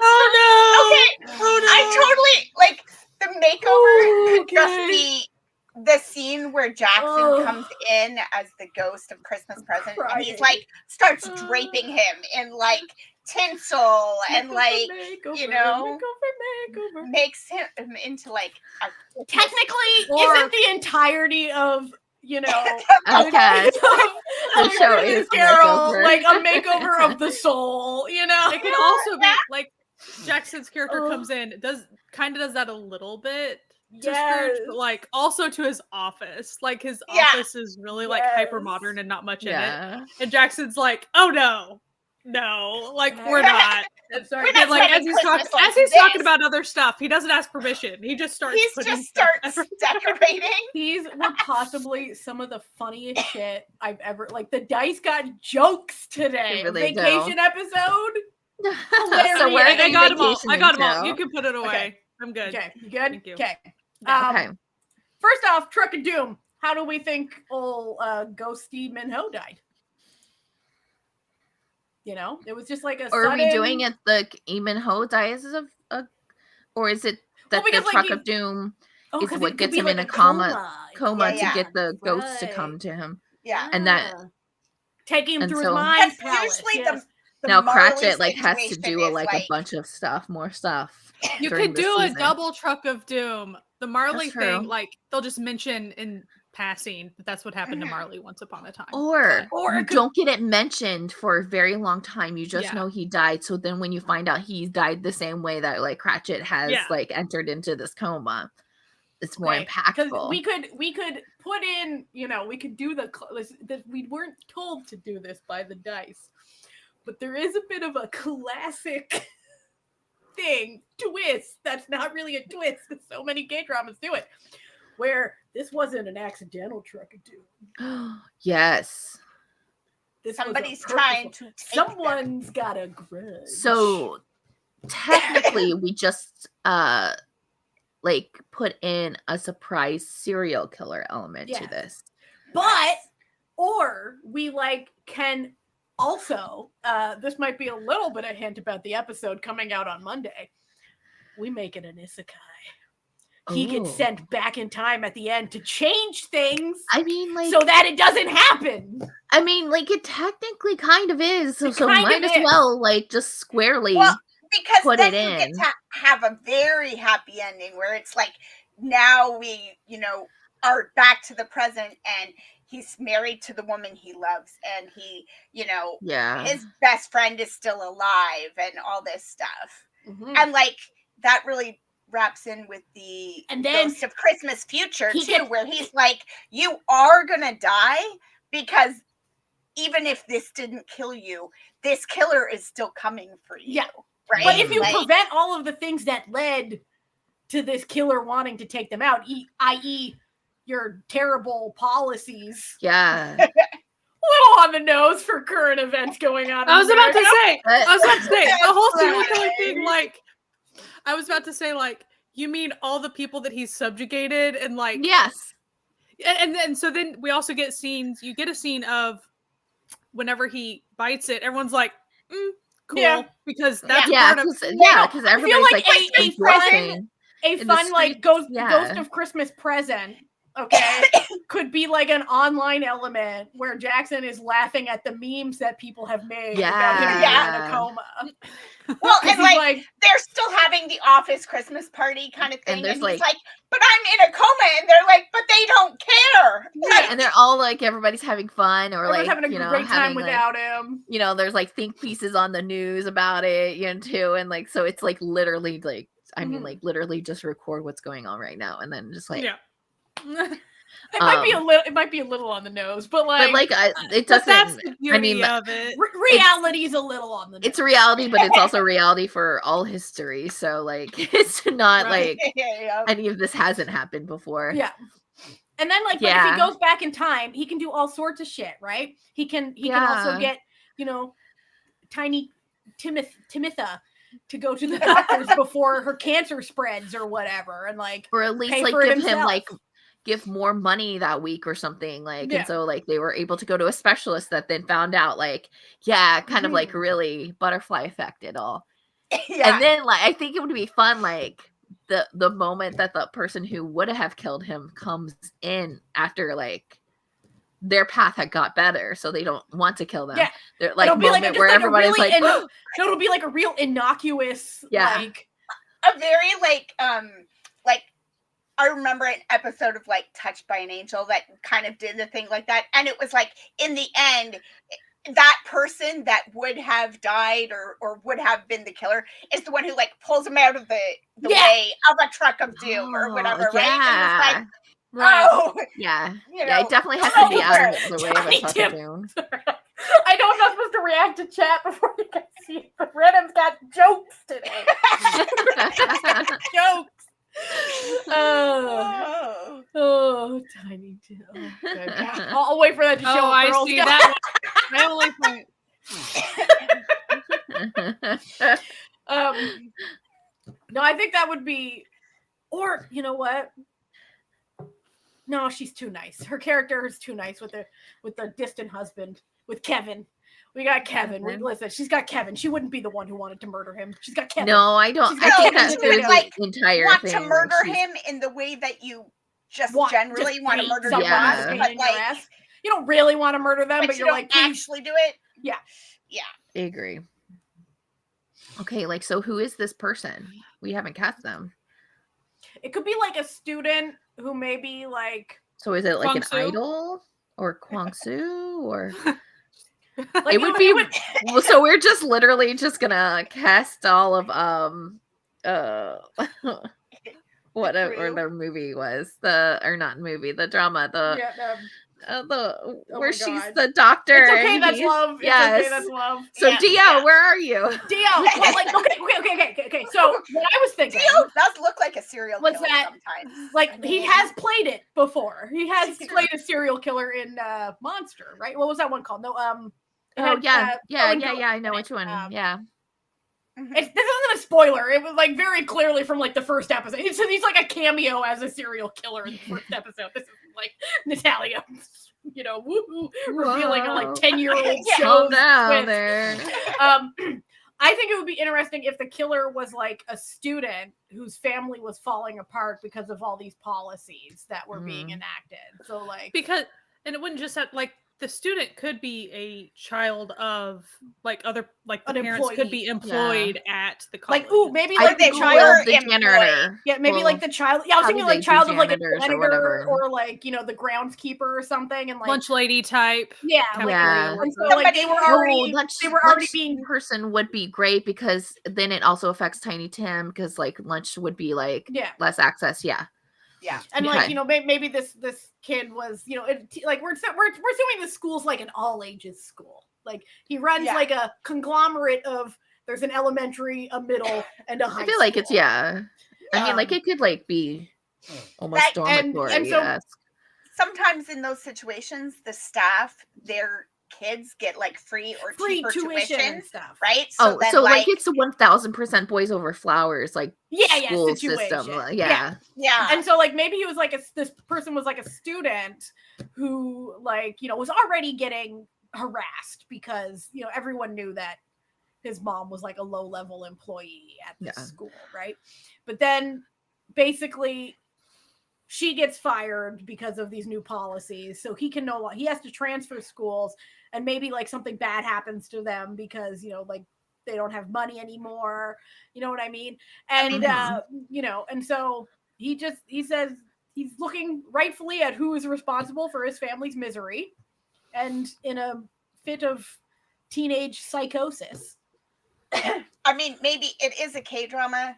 Oh no! Okay, oh, no. I totally like the makeover. Just the scene where Jackson comes in as the ghost of Christmas present, and he's like starts draping him in like tinsel and like makeover. Makes him into like a technically isn't the entirety of okay. the show is Carol like a makeover of the soul, It could also be like Jackson's character comes in, does that a little bit to Scrooge, but like also to his office. Like his office is really like hyper modern and not much in it. And Jackson's like, oh no, like we're not. Sorry. And like as he's talking about other stuff, he doesn't ask permission. He just starts. Decorating. These were possibly some of the funniest shit I've ever. Like the dice got jokes today. Really vacation episode. So where are they? I got them all. I got them all. You can put it away. Okay. I'm good. Okay, you good? Thank you. Okay. Okay. First off, Truck of Doom. How do we think old Ghosty Min-ho died? It was just like a. Or are we doing it the Min-ho dies or is it that the Truck of Doom is what gets him in a coma to get the ghost to come to him? Yeah, and that taking him through his mind. Usually now Cratchit like has to do a bunch of stuff, more stuff. You could do a double Truck of Doom. The Marley thing, like they'll just mention in passing that's what happened to Marley once upon a time. Or you don't get it mentioned for a very long time. You just know he died. So then when you find out he died the same way that like Cratchit has like entered into this coma, it's more impactful. Because we could put in, we could do we weren't told to do this by the dice, but there is a bit of a classic twist that's not really a twist because so many gay dramas do it, where this wasn't an accidental Truck of Doom. Yes. Somebody's trying to someone's got a grudge. So technically we just put in a surprise serial killer element to this. But or we can Also, this might be a little bit of hint about the episode coming out on Monday. We make it an isekai. He gets sent back in time at the end to change things. I mean, like, so that it doesn't happen. I mean, like, it technically kind of is. So might as well, like, just squarely because put then it you in. get to have a very happy ending where it's like, now we, are back to the present and he's married to the woman he loves and he, his best friend is still alive and all this stuff. Mm-hmm. And like, that really wraps in with the Ghost of Christmas Future too, where he's like, you are gonna die because even if this didn't kill you, this killer is still coming for you. Yeah. Right. But if you prevent all of the things that led to this killer wanting to take them out, i.e. your terrible policies. Yeah. Little on the nose for current events going on. I was about to say the whole serial killer thing, like, I was about to say, like, you mean all the people that he's subjugated and like yes. And then so then we also get scenes, you get a scene of whenever he bites it, everyone's like, cool. Because that's part of because everybody's like a fun like Ghost of Christmas Present. Okay, could be like an online element where Jackson is laughing at the memes that people have made about him being in a coma. Well, and like they're still having the office Christmas party kind of thing, and he's like, "But I'm in a coma," and they're like, "But they don't care." Like, and they're all like, everybody's having fun, or everyone's having a great time without him. There's like think pieces on the news about it, too, and like so it's like literally like mean literally just record what's going on right now, and then just like It might be a little on the nose, but it doesn't. That's the beauty of it. Reality's a little on the nose. It's reality, but it's also reality for all history. So like, it's not like any of this hasn't happened before. Yeah. And then if he goes back in time, he can do all sorts of shit, right? He can also get, tiny Timotha to go to the doctors before her cancer spreads or whatever, and or at least give him give more money that week or something, and so they were able to go to a specialist that then found out kind of really butterfly affected all. And then I think it would be fun the moment that the person who would have killed him comes in after their path had got better, so they don't want to kill them. Yeah, they're moment where everybody's it'll be a real innocuous a very I remember an episode of Touched by an Angel that kind of did the thing like that, and it was in the end, that person that would have died or would have been the killer is the one who pulls him out of the way of a truck of doom or whatever, right? And it definitely has to be out of the way of a truck of doom. I know I'm not supposed to react to chat before you guys see it, but Redham's got jokes today. Jokes. Tiny Tim. I'll wait for that to show up. I see that one. I only point. No, I think that would be, or you know what? No, she's too nice. Her character is too nice with the distant husband, with Kevin. We got Kevin. Listen, she's got Kevin. She wouldn't be the one who wanted to murder him. She's got Kevin. No, I don't. I think that's the entire want thing. To murder him in the way that you generally want to murder someone, but you don't really want to murder them, but you're actually do it. Yeah. I agree. Okay, so who is this person? We haven't cast them. It could be a student who maybe So is it an idol or Kwangsu or? It would be. So we're just literally just gonna cast all of whatever the movie was, the drama, where she's the doctor. It's okay, that's love. Yes. It's okay, that's love. So Dio, where are you? Dio, okay. So what I was thinking, Dio does look like a serial killer sometimes. He has played it before. He has played a serial killer in Monster, right? What was that one called? No, I know which one. This isn't a spoiler. It was very clearly from the first episode. He's a cameo as a serial killer in the first episode. This is Natalia woohoo, revealing a like 10-year-old show. Calm down there. I think it would be interesting if the killer was like a student whose family was falling apart because of all these policies that were being enacted. So like and it wouldn't just have like the student could be a child of like other like the parents could be employed at the college. Like maybe like the child, the janitor. Yeah, maybe like the child. Yeah, I was thinking like child of like a janitor or like the groundskeeper or something, and like lunch lady type. Yeah, And so, like they were already being person would be great because then it also affects Tiny Tim because like lunch would be like less access. Yeah, and like maybe this kid was like we're assuming the school's like an all ages school. Like he runs like a conglomerate of there's an elementary, a middle, and a high school. I feel like it's I mean like it could like be almost dormitory. And so sometimes in those situations, the staff their kids get like free or cheaper tuition and stuff, right? So like it's a 1000% boys over flowers like school system. Yeah. And so like maybe he was like this person was like a student who like was already getting harassed because everyone knew that his mom was like a low-level employee at the school, right? But then basically she gets fired because of these new policies, so he has to transfer schools, and maybe like something bad happens to them because like they don't have money anymore, you know what I mean? And and so he says he's looking rightfully at who is responsible for his family's misery, and in a fit of teenage psychosis. I mean, maybe it is a K-drama.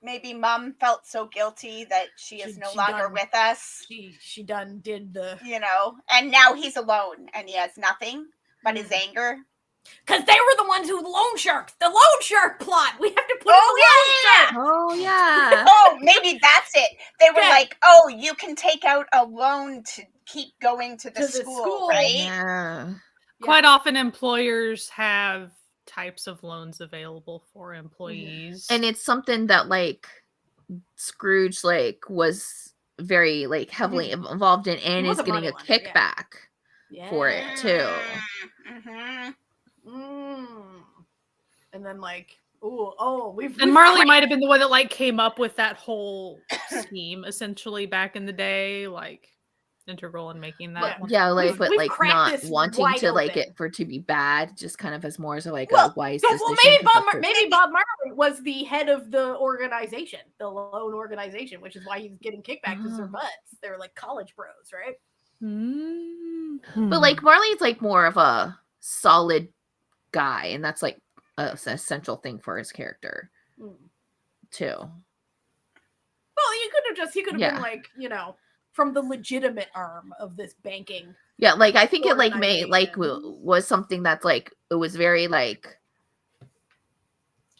Maybe mom felt so guilty that she is no longer with us. She done did the and now he's alone and he has nothing but his anger. Because they were the ones who the loan shark plot. We have to put loan shark. Oh yeah. Oh, maybe that's it. They were like, oh, you can take out a loan to keep going to the school, right? Yeah. Quite often employers have types of loans available for employees, and it's something that like Scrooge like was very like heavily involved in and is getting a kickback for it too. And then like and Marley might have been the one that like came up with that whole scheme essentially back in the day, like integral in making that but like not wanting to like it for it to be bad, just kind of as more as like why is this maybe Bob Marley was the head of the organization, the loan organization, which is why he's getting kickbacks because their butts, they're like college bros, right? But like Marley's like more of a solid guy, and that's like an essential thing for his character too. Well, he could have been like from the legitimate arm of this banking. Yeah, like I think it like made like was something that's like it was very like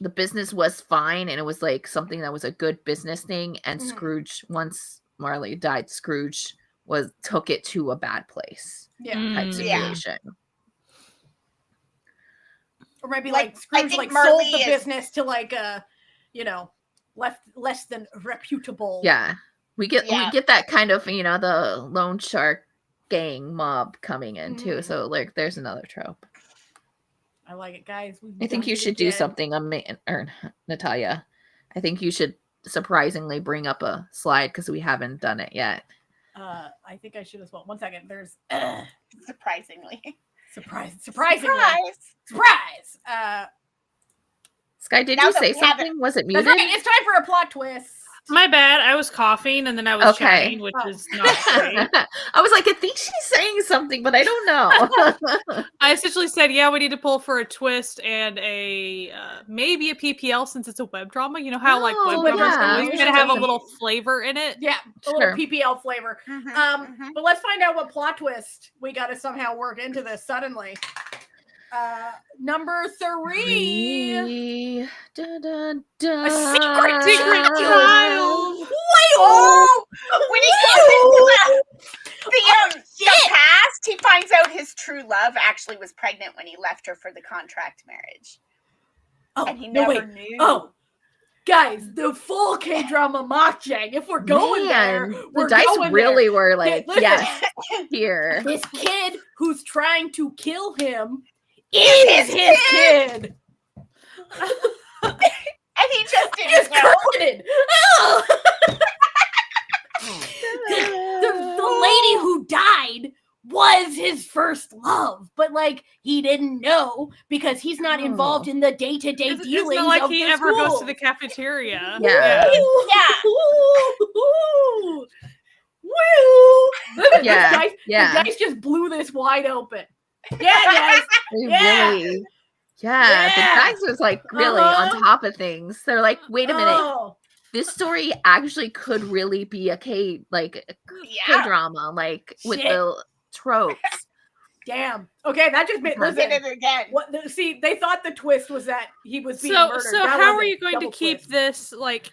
the business was fine and it was like something that was a good business thing, and Scrooge, once Marley died, Scrooge took it to a bad place type situation. Or maybe like Scrooge like sold the business to like a less than reputable. We get that kind of the loan shark gang mob coming in too. So like there's another trope. I like it, guys. I think you should do something Natalia. I think you should surprisingly bring up a slide because we haven't done it yet. I think I should as well. 1 second. There's surprisingly. Sky, did you say something? Was it muted? Right. It's time for a plot twist. My bad. I was coughing and then I was chatting, which is not great. I was like, I think she's saying something, but I don't know. I essentially said, we need to pull for a twist and a maybe a PPL since it's a web drama. You know how like web dramas always going to have a little flavor in it? Yeah, a little PPL flavor. But let's find out what plot twist we got to somehow work into this suddenly. Number 3. A secret child. When he goes into the past, he finds out his true love actually was pregnant when he left her for the contract marriage. And he never knew. guys, the full K-drama makjang. If we're going there, we're the dice going really there. were like, Listen, yes, here. This kid who's trying to kill him is his kid. And he just didn't know. Credited. The lady who died was his first love, but like he didn't know because he's not involved in the day-to-day dealings. It's not like of he the ever school. goes to the cafeteria. Yeah. Yeah. Yeah. The dice just blew this wide open. Yeah, guys. Really, the dice was like really on top of things. They're like, wait a minute, this story actually could really be a K-drama, like with the tropes. Damn. Okay, that just made did it again. See, they thought the twist was that he was being murdered. So that how are you going to keep twist. this like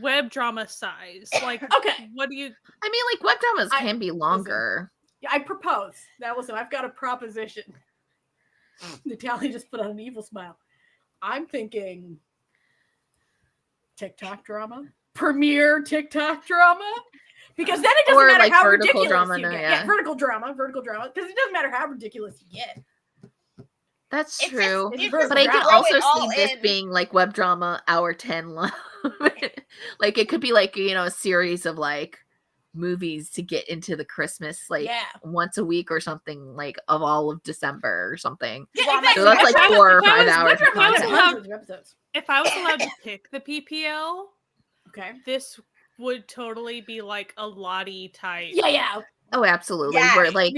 web drama size? Like, okay, what do you? I mean, like web dramas can be longer. I propose. I've got a proposition. Natalia just put on an evil smile. I'm thinking TikTok drama, premiere TikTok drama, because then it doesn't matter like how vertical ridiculous drama, you get. Yeah, vertical drama, because it doesn't matter how ridiculous you get. That's true, but I I can also see this being like web drama hour 10 long. Like it could be like, you know, a series of like movies to get into the Christmas once a week or something, like of all of December or something. So that's like 4 or 5 hours. If I was allowed to pick the PPL, this would totally be like a Lottie type. Oh, absolutely. Where like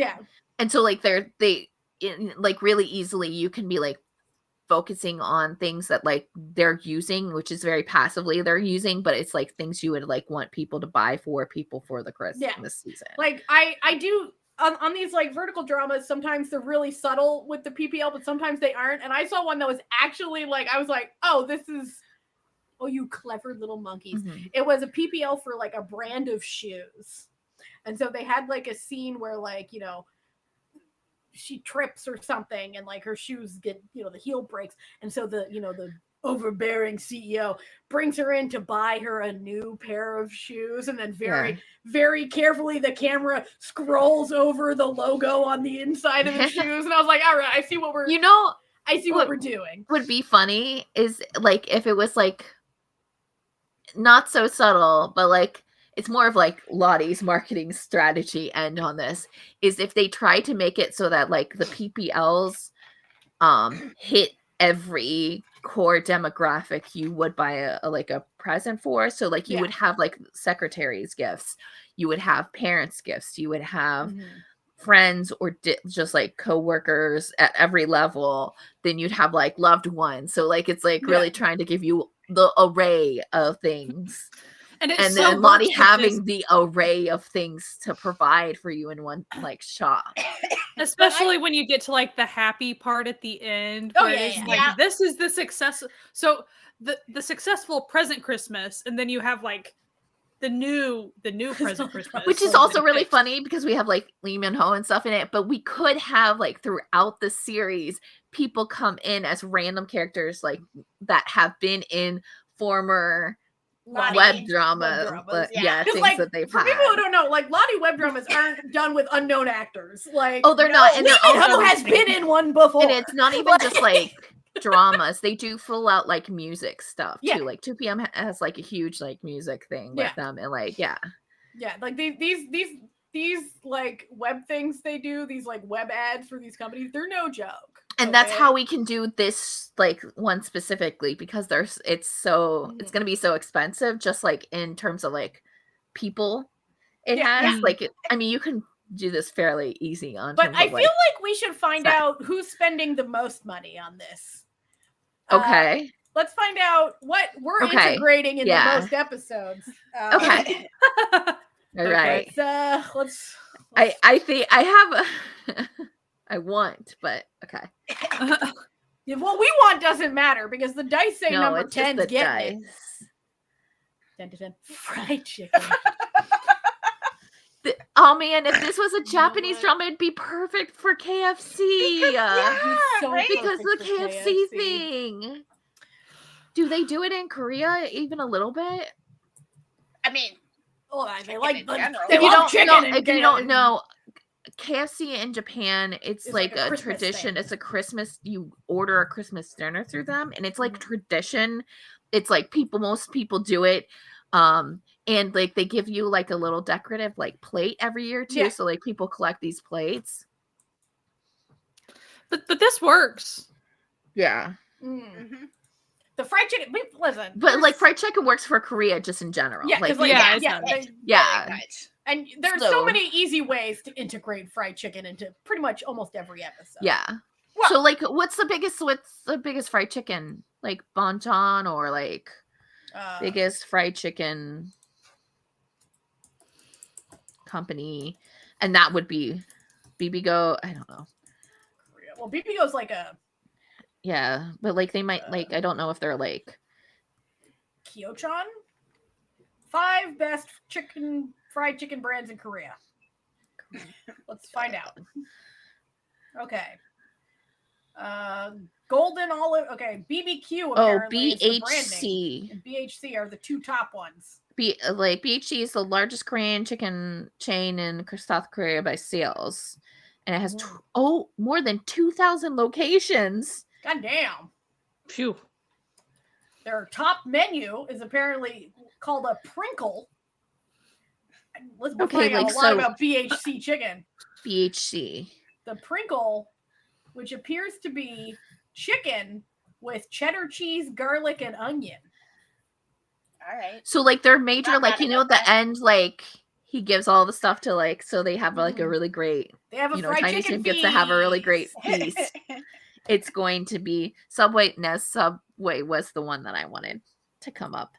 and so like they like really easily you can be like focusing on things that like they're using, which is very passively they're using, but it's like things you would like want people to buy for people for the Christmas season. Like I do on these like vertical dramas, sometimes they're really subtle with the PPL, but sometimes they aren't. And I saw one that was actually like, I was like, oh, you clever little monkeys. Mm-hmm. It was a PPL for like a brand of shoes. And so they had like a scene where like, you know, she trips or something and like her shoes get, you know, the heel breaks. And so the overbearing CEO brings her in to buy her a new pair of shoes. And then very carefully, the camera scrolls over the logo on the inside of the shoes. And I was like, all right, I see what we're doing. Would be funny is like, if it was like not so subtle, but like, it's more of like Lottie's marketing strategy end on this is if they try to make it so that like the PPLs hit every core demographic you would buy a present for. So like you would have like secretaries gifts, you would have parents gifts, you would have friends or just like co-workers at every level, then you'd have like loved ones. So like it's like really trying to give you the array of things. And then Lottie having the array of things to provide for you in one like shop. Especially when you get to like the happy part at the end. This is the success. So the successful present Christmas, and then you have like the new present Christmas. Which is also really funny because we have like Lee Min-ho and stuff in it, but we could have like throughout the series, people come in as random characters like that have been in former web dramas, things like, that they've for had. people who don't know, like Lottie web dramas aren't done with unknown actors. Like, they're not, and they're also has been in one before, and it's not even just like dramas. They do full out like music stuff too. Like 2PM has like a huge like music thing with them, and like like these like web things they do, these like web ads for these companies, they're no joke. And that's how we can do this like one specifically, because it's going to be so expensive, just like in terms of like people it has. Like I mean, you can do this fairly easy on, but I feel like we should find out who's spending the most money on this. Okay. Let's find out what we're integrating in the most episodes. Okay. All right. Let's I think I have I want, but okay. What we want doesn't matter because the dice say number 10's getting it. 10. Fried chicken. Oh man, if this was a Japanese drama, it'd be perfect for KFC. Because the KFC thing. Do they do it in Korea even a little bit? I mean, they like if you don't know, KFC in Japan, it's like a tradition. It's a Christmas. You order a Christmas dinner through them, and it's like tradition. It's like most people do it. And like they give you like a little decorative like plate every year too. So like people collect these plates. But this works. Yeah. Mm-hmm. The fried chicken, listen. But like fried chicken works for Korea just in general. Yeah, yeah. And there's so many easy ways to integrate fried chicken into pretty much almost every episode. Yeah. Well, so like, what's the biggest fried chicken? Like Bonchon or like biggest fried chicken company, and that would be Bibigo. I don't know. Well, Bibigo's like a. Yeah, but like they might like I don't know if they're like Kyochon. 5 best fried chicken brands in Korea. Let's find out. Okay. Golden Olive. Okay, BBQ. Apparently BHC. And BHC are the 2 top ones. BHC is the largest Korean chicken chain in South Korea by sales, and it has more than 2,000 locations. God damn. Phew. Their top menu is apparently called a Prinkle. Let's find out a lot about BHC chicken. BHC. The Prinkle, which appears to be chicken with cheddar cheese, garlic, and onion. All right. So like their major, like at the end, like he gives all the stuff to like, so they have like a really great. They have a fried Chinese chicken gets to have a really great feast. It's going to be Subway. Subway was the one that I wanted to come up.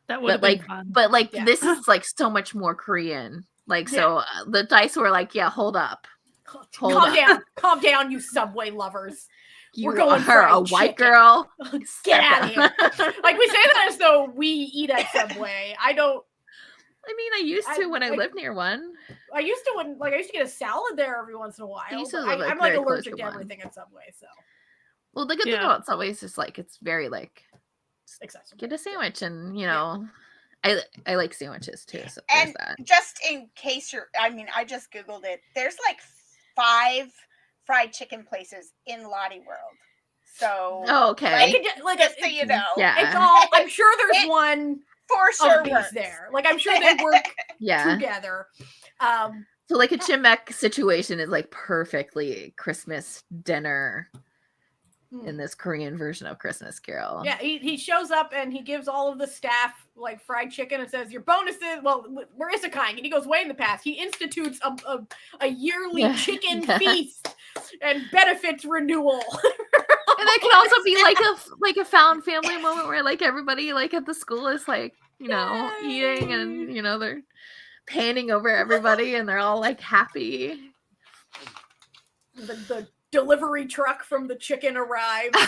That would be fun. But like this is like so much more Korean. Like so, the dice were like, hold up, calm down, you Subway lovers. We're going for a white girl. Get out of here! Like we say that as though we eat at Subway. I don't. I mean, I used to when I lived near one. I used to get a salad there every once in a while. I'm like allergic to everything at Subway. So. Well, the good thing about Subway is just like it's very like accessible. Get a sandwich, and I like sandwiches too. So and just in case I just googled it. There's like 5 fried chicken places in Lottie World. So okay, just so you know, it's all. I'm sure there's one. For sure works there. Like I'm sure they work together. So like a Chimek situation is like perfectly Christmas dinner in this Korean version of Christmas Carol. Yeah, he shows up and he gives all of the staff like fried chicken and says your bonuses. Well, we're isekai, and he goes way in the past. He institutes a yearly chicken feast and benefits renewal. And that can also be like a found family moment where like everybody like at the school is like eating and they're panning over everybody and they're all like happy. The delivery truck from the chicken arrives,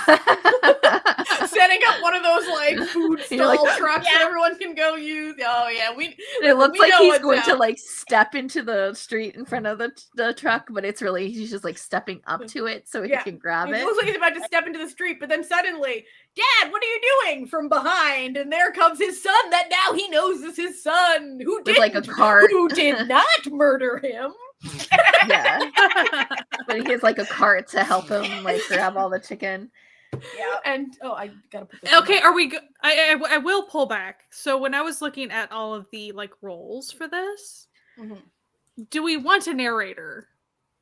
setting up one of those like food stall trucks that everyone can go use. Oh yeah, it looks like he's going to like step into the street in front of the truck, but it's really he's just like stepping up to it so he can grab it. It looks like he's about to step into the street, but then suddenly, Dad, what are you doing? From behind, and there comes his son that now he knows is his son who did like a cart, who did not murder him. But he has like a cart to help him like grab all the chicken. Yeah, and I gotta put this. Okay, are we? I will pull back. So when I was looking at all of the like roles for this, do we want a narrator?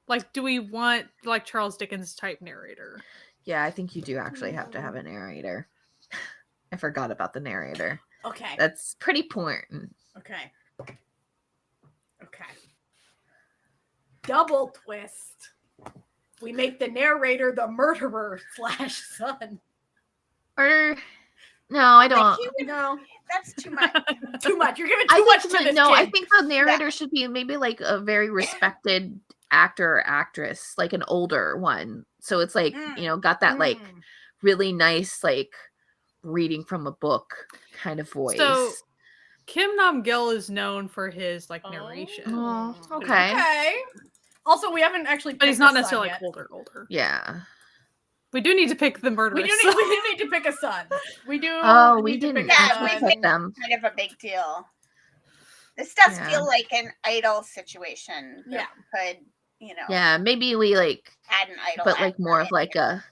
Like, do we want like Charles Dickens type narrator? Yeah, I think you do actually have to have a narrator. I forgot about the narrator. Okay, that's pretty important. Okay. Double twist. We make the narrator the murderer / son. Or no, I don't. No, that's too much. Too much. You're giving too much to this No, kid. I think the narrator should be maybe like a very respected actor or actress, like an older one. So it's like, got that like really nice, like reading from a book kind of voice. So Kim Nam-gil is known for his like narration. Oh, okay. Also, we haven't actually. But he's not necessarily like older. Yeah. We do need to pick the murderers. We do need to pick a son. We do. Oh, we didn't actually pick them. Kind of a big deal. This does feel like an idol situation. Yeah. Could, you know. Yeah, maybe we like add an idol. But like more of like a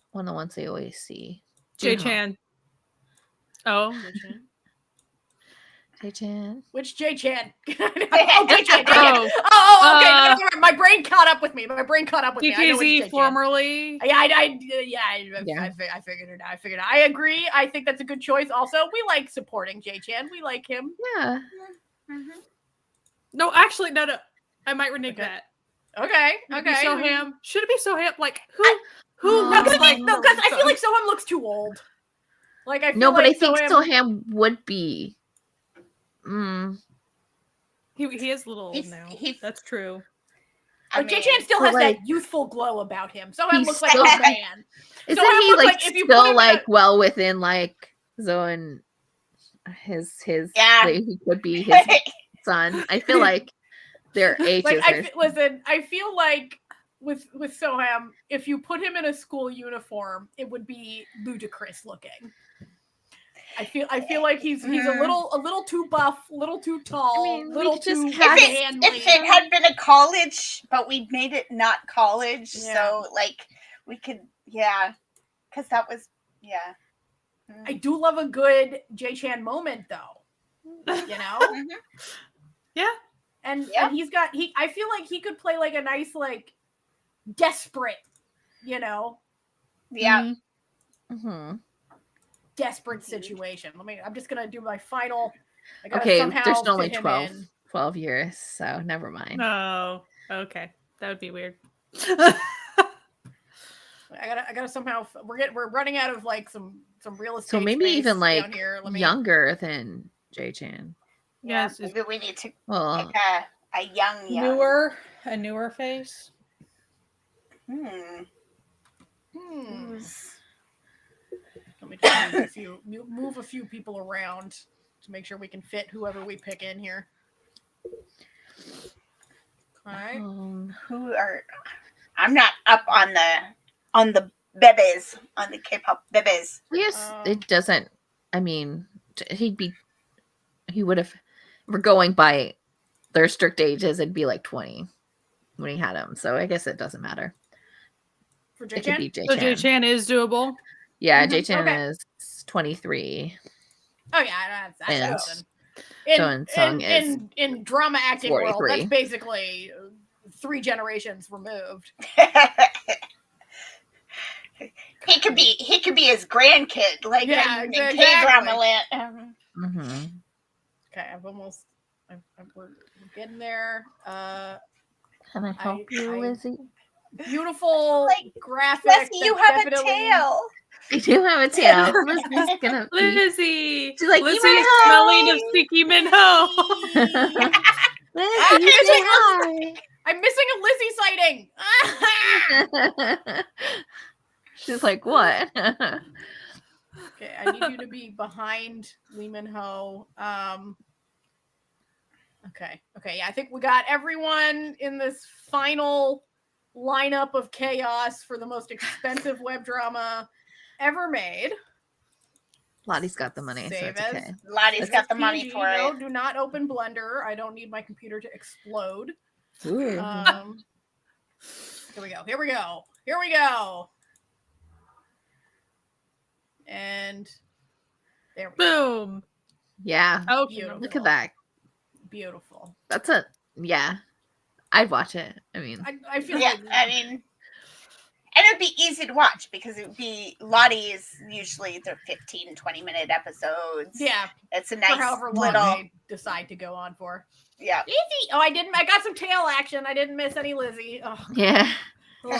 one of the ones they always see. J-Chan. Oh, J-Chan. Which J-Chan? Oh, J-Chan. Oh. Okay. My brain caught up with me. DKZ formerly. I figured it out. I agree. I think that's a good choice. Also, we like supporting J-Chan. We like him. Yeah. Mm-hmm. No, actually, no. I might renege that. Okay. Soham. Should it be Soham? Like who? No, because I feel like Soham looks too old. Like I feel no, but like I think Soham would be. He is a little old now. That's true. Like J-Chan still has that youthful glow about him. Soham looks like a man. Isn't he like still like well within like Zoe and his like, he could be his son. I feel like their ages I feel like with Soham, if you put him in a school uniform, it would be ludicrous looking. I feel like he's a little too buff, a little too tall, little too manly. If it had been a college, but we made it not college, so like we could, because that was, I do love a good J-Chan moment though, you know. Yeah, and he's got I feel like he could play like a nice like desperate, you know. Yeah. Desperate situation. I'm just gonna do my final. Okay, there's only 12 years, so never mind. Oh, okay, that would be weird. I gotta somehow. We're running out of like some real estate. So maybe even like down here. younger than J-Chan. Yes, maybe we need to pick a young, a newer face. Let me just move a few people around to make sure we can fit whoever we pick in here. All right. I'm not up on the bebes, on the K-pop bebes. Yes, it doesn't. I mean, he would have. We're going by their strict ages. It'd be like 20 when he had him. So I guess it doesn't matter. For J-Chan? So J-Chan is doable. Yeah, J-Chan is 23. Oh yeah, that's in drama acting 43. world. That's basically 3 generations removed. He could be his grandkid, like in K-drama land. Okay, we're getting there. Can I help you, Lizzie? Beautiful graphic. Lizzie, you have a tail. I do have a tail. Lizzie's gonna Lizzie. She's like, Lizzie's smelling of Sticky Minho. Lizzie, you say hi. I'm missing a Lizzie sighting. She's like, what? Okay, I need you to be behind Lee Min-ho. Okay, yeah, I think we got everyone in this final lineup of chaos for the most expensive web drama ever made. Lottie's got the money, so it's okay. Lottie's got the money for it. No, do not open Blender. I don't need my computer to explode. Ooh. Here we go. And there we go. Boom. Yeah. Oh, beautiful. Look at that. Beautiful. That's I'd watch it. I mean, I feel and it'd be easy to watch because it would be Lottie's usually they're 15-20 minute episodes. Yeah. It's a nice however long they decide to go on for. Yeah. Easy. Oh, I got some tail action. I didn't miss any Lizzie. Oh. Yeah.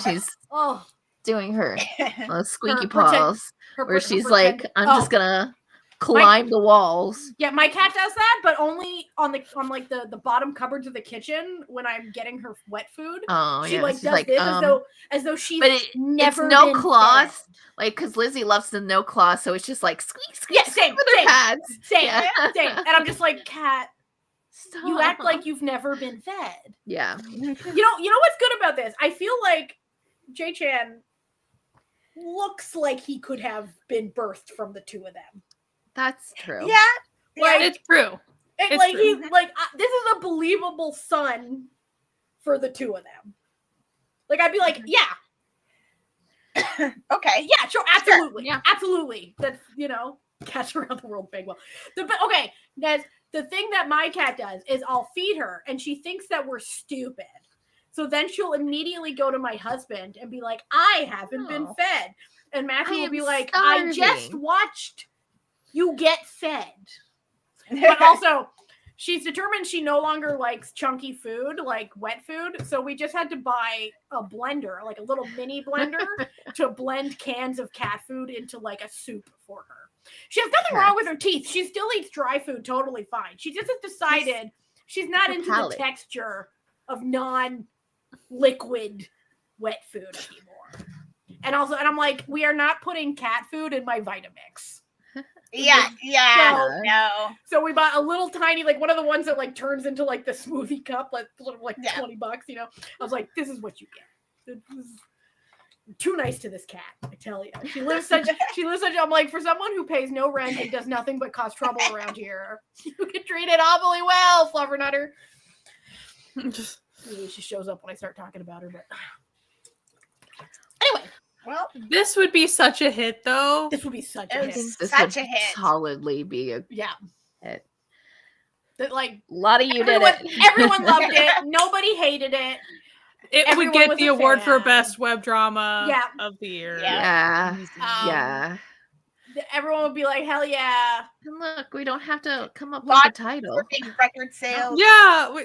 She's doing her squeaky paws where she's like, I'm just gonna climb the walls. Yeah, my cat does that, but only on the bottom cupboards of the kitchen when I'm getting her wet food. Oh, she yeah. does this as though she's never it's no been claws. fed. Like, because Lizzie loves the no claws, so it's just like squeak, squeak. Yeah, same. Yeah. Same. And I'm just like, cat, Stop. you act like you've never been fed. Yeah. You know what's good about this? I feel like J-Chan looks like he could have been birthed from the two of them. That's true. Yeah. Like, it's true. And It's like true. he like this is a believable son for the two of them. Like I'd be like, yeah. Okay. Yeah, sure, absolutely. Sure. Yeah. Absolutely. That's, cats around the world big well. Okay, Nez, the thing that my cat does is I'll feed her and she thinks that we're stupid. So then she'll immediately go to my husband and be like, I haven't been fed. And Matthew will be like, starving. I just watched you get fed. But also, she's determined she no longer likes chunky food, like wet food. So we just had to buy a blender, like a little mini blender, to blend cans of cat food into like a soup for her. She has nothing wrong with her teeth. She still eats dry food totally fine. She just has decided she's not into the texture of non-liquid wet food anymore. And I'm like, we are not putting cat food in my Vitamix. Yeah. So we bought a little tiny, like one of the ones that like turns into like the smoothie cup, like $20. I was like, this is what you get. This is too nice to this cat, I tell you. She lives such. I'm like, for someone who pays no rent and does nothing but cause trouble around here, you can treat it awfully well, Fluffernutter. She shows up when I start talking about her, but anyway. Well, this would be such a hit, though. This would be such a hit. This would solidly be a hit. That like a lot of you did it. Everyone loved it. Nobody hated it. It would get the award for best web drama of the year. Yeah. Everyone would be like, hell yeah. And look, we don't have to come up with a title. Big record sales. Yeah.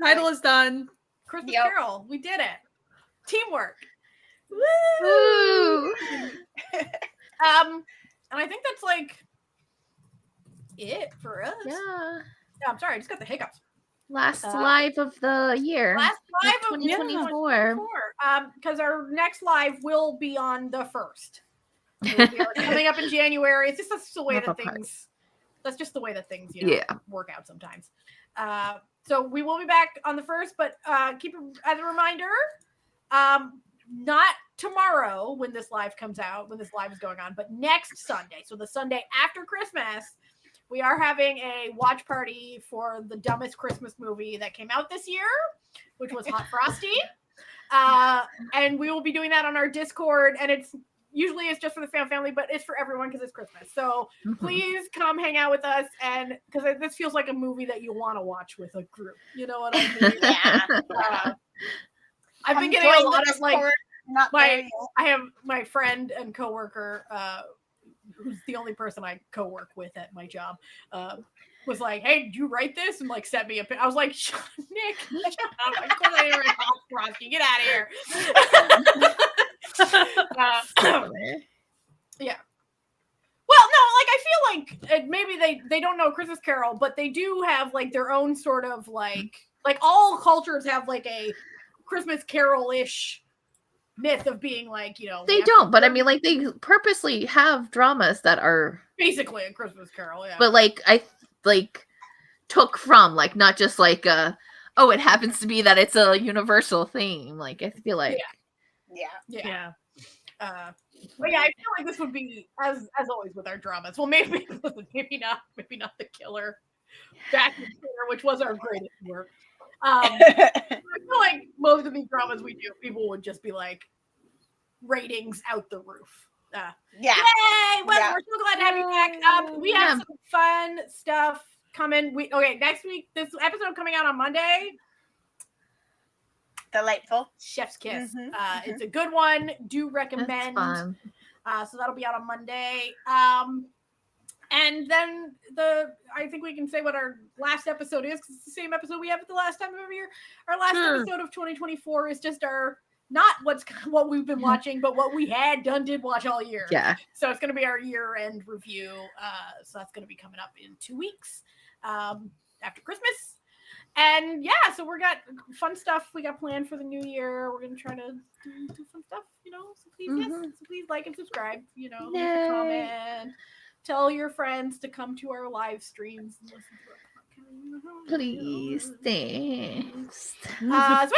Title is done. Christmas Carol. We did it. Teamwork. Woo! And I think that's like it for us. Yeah. I'm sorry, I just got the hiccups. Last live of the year. Last live of 2024. Because our next live will be on the 1st. Coming up in January. It's just that's the way that things. That's just the way that things work out sometimes. So we will be back on the 1st, but keep it as a reminder. Not tomorrow when this live comes out, when this live is going on, but next Sunday. So the Sunday after Christmas, we are having a watch party for the dumbest Christmas movie that came out this year, which was Hot Frosty. And we will be doing that on our Discord. And it's just for the family, but it's for everyone because it's Christmas. So please come hang out with us. And because this feels like a movie that you want to watch with a group. You know what I mean? Yeah. I've been getting a lot of I have my friend and coworker, who's the only person I co-work with at my job, was like, "Hey, did you write this?" And like sent me I was like, Nick, shut up. Of course I didn't write Hot Frosty. Get out of here. Yeah. Well, no, like I feel like maybe they don't know Christmas Carol, but they do have like their own sort of like all cultures have like a Christmas Carol-ish myth of being like, they don't, but I mean, like they purposely have dramas that are basically a Christmas Carol, but like I took from like not just like it happens to be that it's a universal theme. Like I feel like yeah. But yeah, I feel like this would be as always with our dramas. Well, maybe not the killer back in Twitter, which was our greatest work. I feel like most of these dramas we do, people would just be like ratings out the roof. Yay! Well, we're so glad to have you back. We have some fun stuff coming. Next week, this episode coming out on Monday. Delightful. Chef's Kiss. It's a good one. Do recommend. So that'll be out on Monday. And then I think we can say what our last episode is because it's the same episode we have at the last time of every year. Our last episode of 2024 is just not what we've been watching, but what we did watch all year. Yeah. So it's going to be our year-end review. So that's going to be coming up in 2 weeks after Christmas. And yeah, so we got fun stuff we got planned for the new year. We're going to try to do fun stuff, So please like and subscribe, leave a comment. Tell your friends to come to our live streams and listen to our podcast. Please, thanks. So anyway,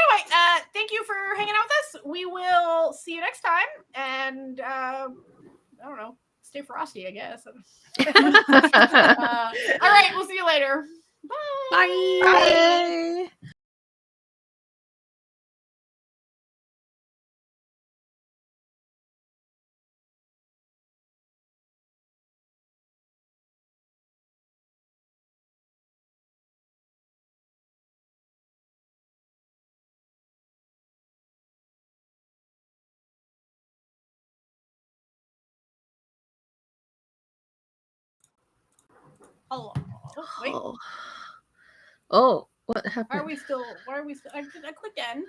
thank you for hanging out with us. We will see you next time, and I don't know, stay frosty, I guess. All right, we'll see you later. Bye. Bye. Bye. Hello. Wait. Oh, what happened? Why are we still? I clicked end.